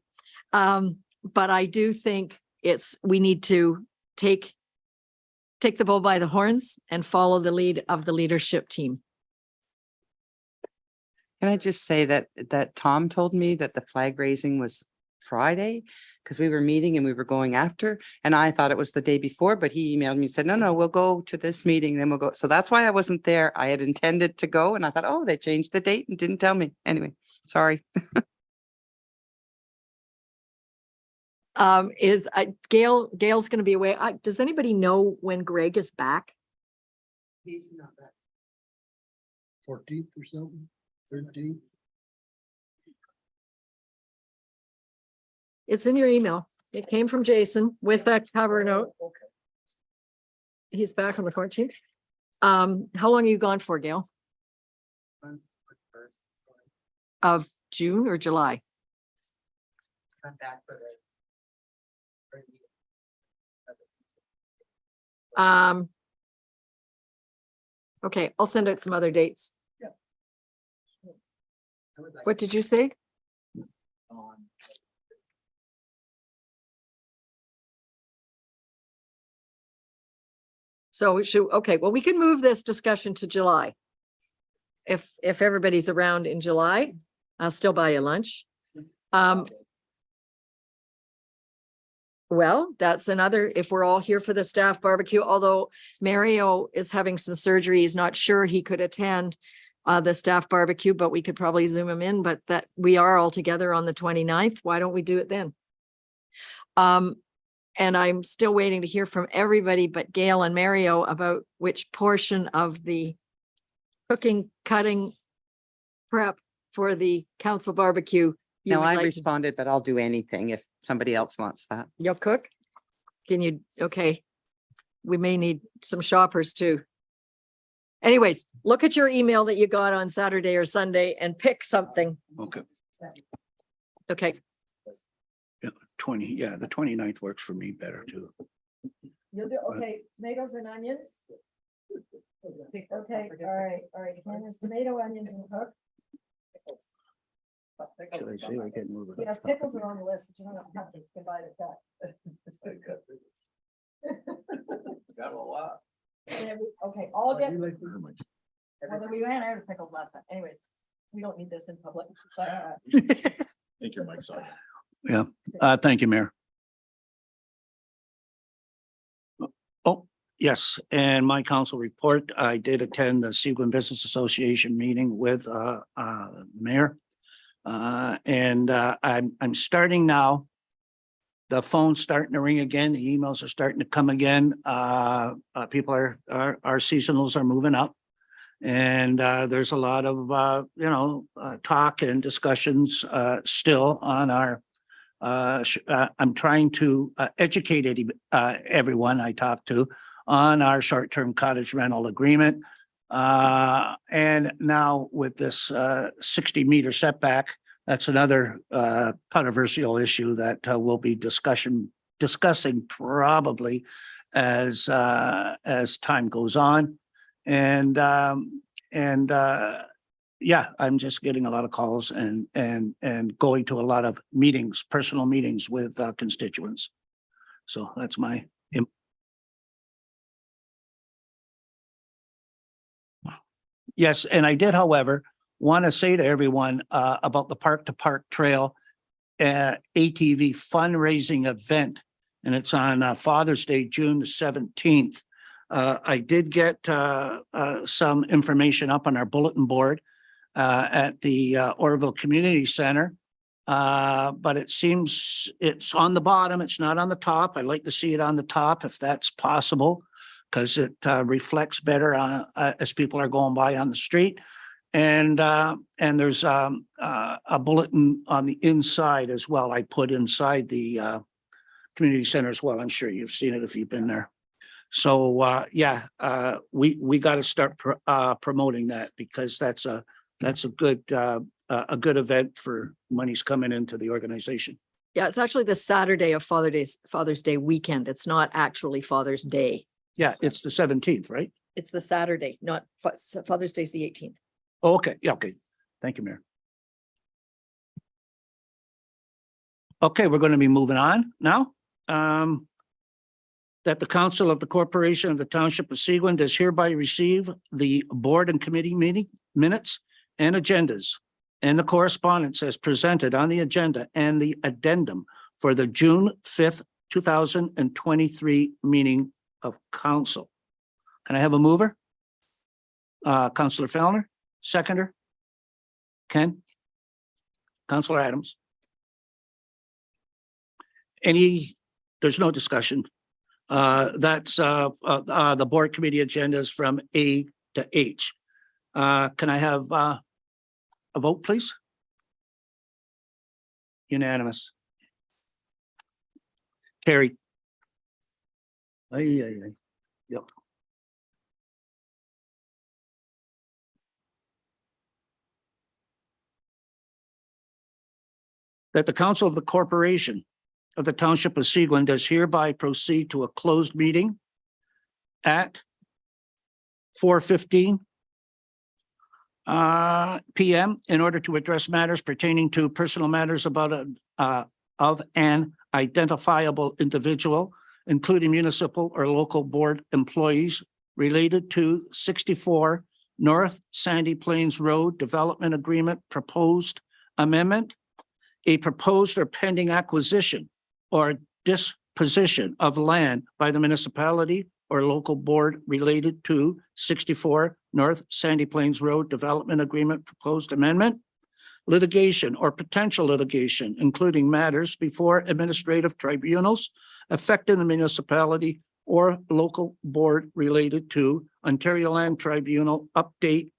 But I do think we need to take the bull by the horns and follow the lead of the leadership team. Can I just say that Tom told me that the flag raising was Friday because we were meeting and we were going after, and I thought it was the day before, but he emailed me and said, no, we'll go to this meeting, then we'll go. So that's why I wasn't there. I had intended to go and I thought, oh, they changed the date and didn't tell me. Anyway, sorry. Gail's going to be away. Does anybody know when Greg is back? He's not back. 14th or something, 13th. It's in your email. It came from Jason with that cover note. He's back on the 14th. How long are you gone for, Gail? Of June or July? I'm back for Okay, I'll send out some other dates. What did you say? So okay, well, we can move this discussion to July. If everybody's around in July, I'll still buy you lunch. Well, that's another, if we're all here for the staff barbecue, although Mario is having some surgery, he's not sure he could attend the staff barbecue, but we could probably zoom him in, but that we are all together on the 29th. Why don't we do it then? And I'm still waiting to hear from everybody but Gail and Mario about which portion of the cooking, cutting, prep for the council barbecue. No, I responded, but I'll do anything if somebody else wants that. You'll cook? Can you? Okay. We may need some shoppers too. Anyways, look at your email that you got on Saturday or Sunday and pick something. Okay. Okay. Yeah, the 29th works for me better too. You'll do, okay, tomatoes and onions. Okay, all right. Onions, tomato, onions and cook. Should I say I can move it? Yes, pickles are on the list, but you don't have to divide it that. Got a lot. Okay, I'll get, well, then we ran out of pickles last time. Anyways, we don't need this in public. But, Think your mic's on. Yeah, thank you, Mayor. Oh, yes, and my council report, I did attend the Seguin Business Association meeting with the mayor. And I'm starting now. The phone's starting to ring again. The emails are starting to come again. People our seasonals are moving up. And there's a lot of, talk and discussions still on our, I'm trying to educate everyone I talk to on our short-term cottage rental agreement. And now with this 60-meter setback, that's another controversial issue that we'll be discussing probably as time goes on. And Yeah, I'm just getting a lot of calls and going to a lot of meetings, personal meetings with constituents. So that's my. Yes, and I did, however, want to say to everyone about the Park to Park Trail ATV fundraising event, and it's on Father's Day, June the 17th. I did get some information up on our bulletin board at the Oroville Community Center. But it seems it's on the bottom. It's not on the top. I'd like to see it on the top if that's possible, because it reflects better as people are going by on the street. And there's a bulletin on the inside as well. I put inside the community center as well. I'm sure you've seen it if you've been there. So yeah, we got to start promoting that, because that's a good event for monies coming into the organization. Yeah, it's actually the Saturday of Father's Day weekend. It's not actually Father's Day. Yeah, it's the 17th, right? It's the Saturday, not Father's Day's the 18th. Oh, okay, yeah, okay. Thank you, Mayor. Okay, we're going to be moving on now. That the Council of the Corporation of the Township of Seguin does hereby receive the board and committee meeting minutes and agendas and the correspondence as presented on the agenda and the addendum for the June 5th, 2023 meeting of council. Can I have a mover? Councillor Fellner, seconder. Ken? Councillor Adams. There's no discussion. That's the board committee agendas from A to H. Can I have a vote, please? Unanimous. Carried. Yep. That the Council of the Corporation of the Township of Seguin does hereby proceed to a closed meeting at 4:15 PM in order to address matters pertaining to personal matters about of an identifiable individual, including municipal or local board employees related to 64 North Sandy Plains Road Development Agreement Proposed Amendment, a proposed or pending acquisition or disposition of land by the municipality or local board related to 64 North Sandy Plains Road Development Agreement Proposed Amendment, litigation or potential litigation, including matters before administrative tribunals affecting the municipality or local board related to Ontario Land Tribunal Update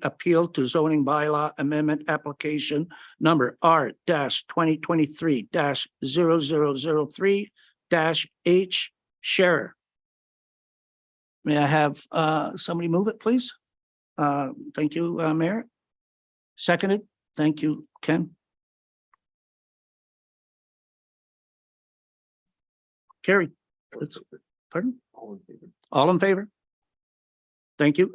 Appeal to Zoning Bylaw Amendment Application Number R-2023-0003-H Sharer. May I have somebody move it, please? Thank you, Mayor. Seconded. Thank you, Ken. Carrie. Pardon? All in favor? Thank you.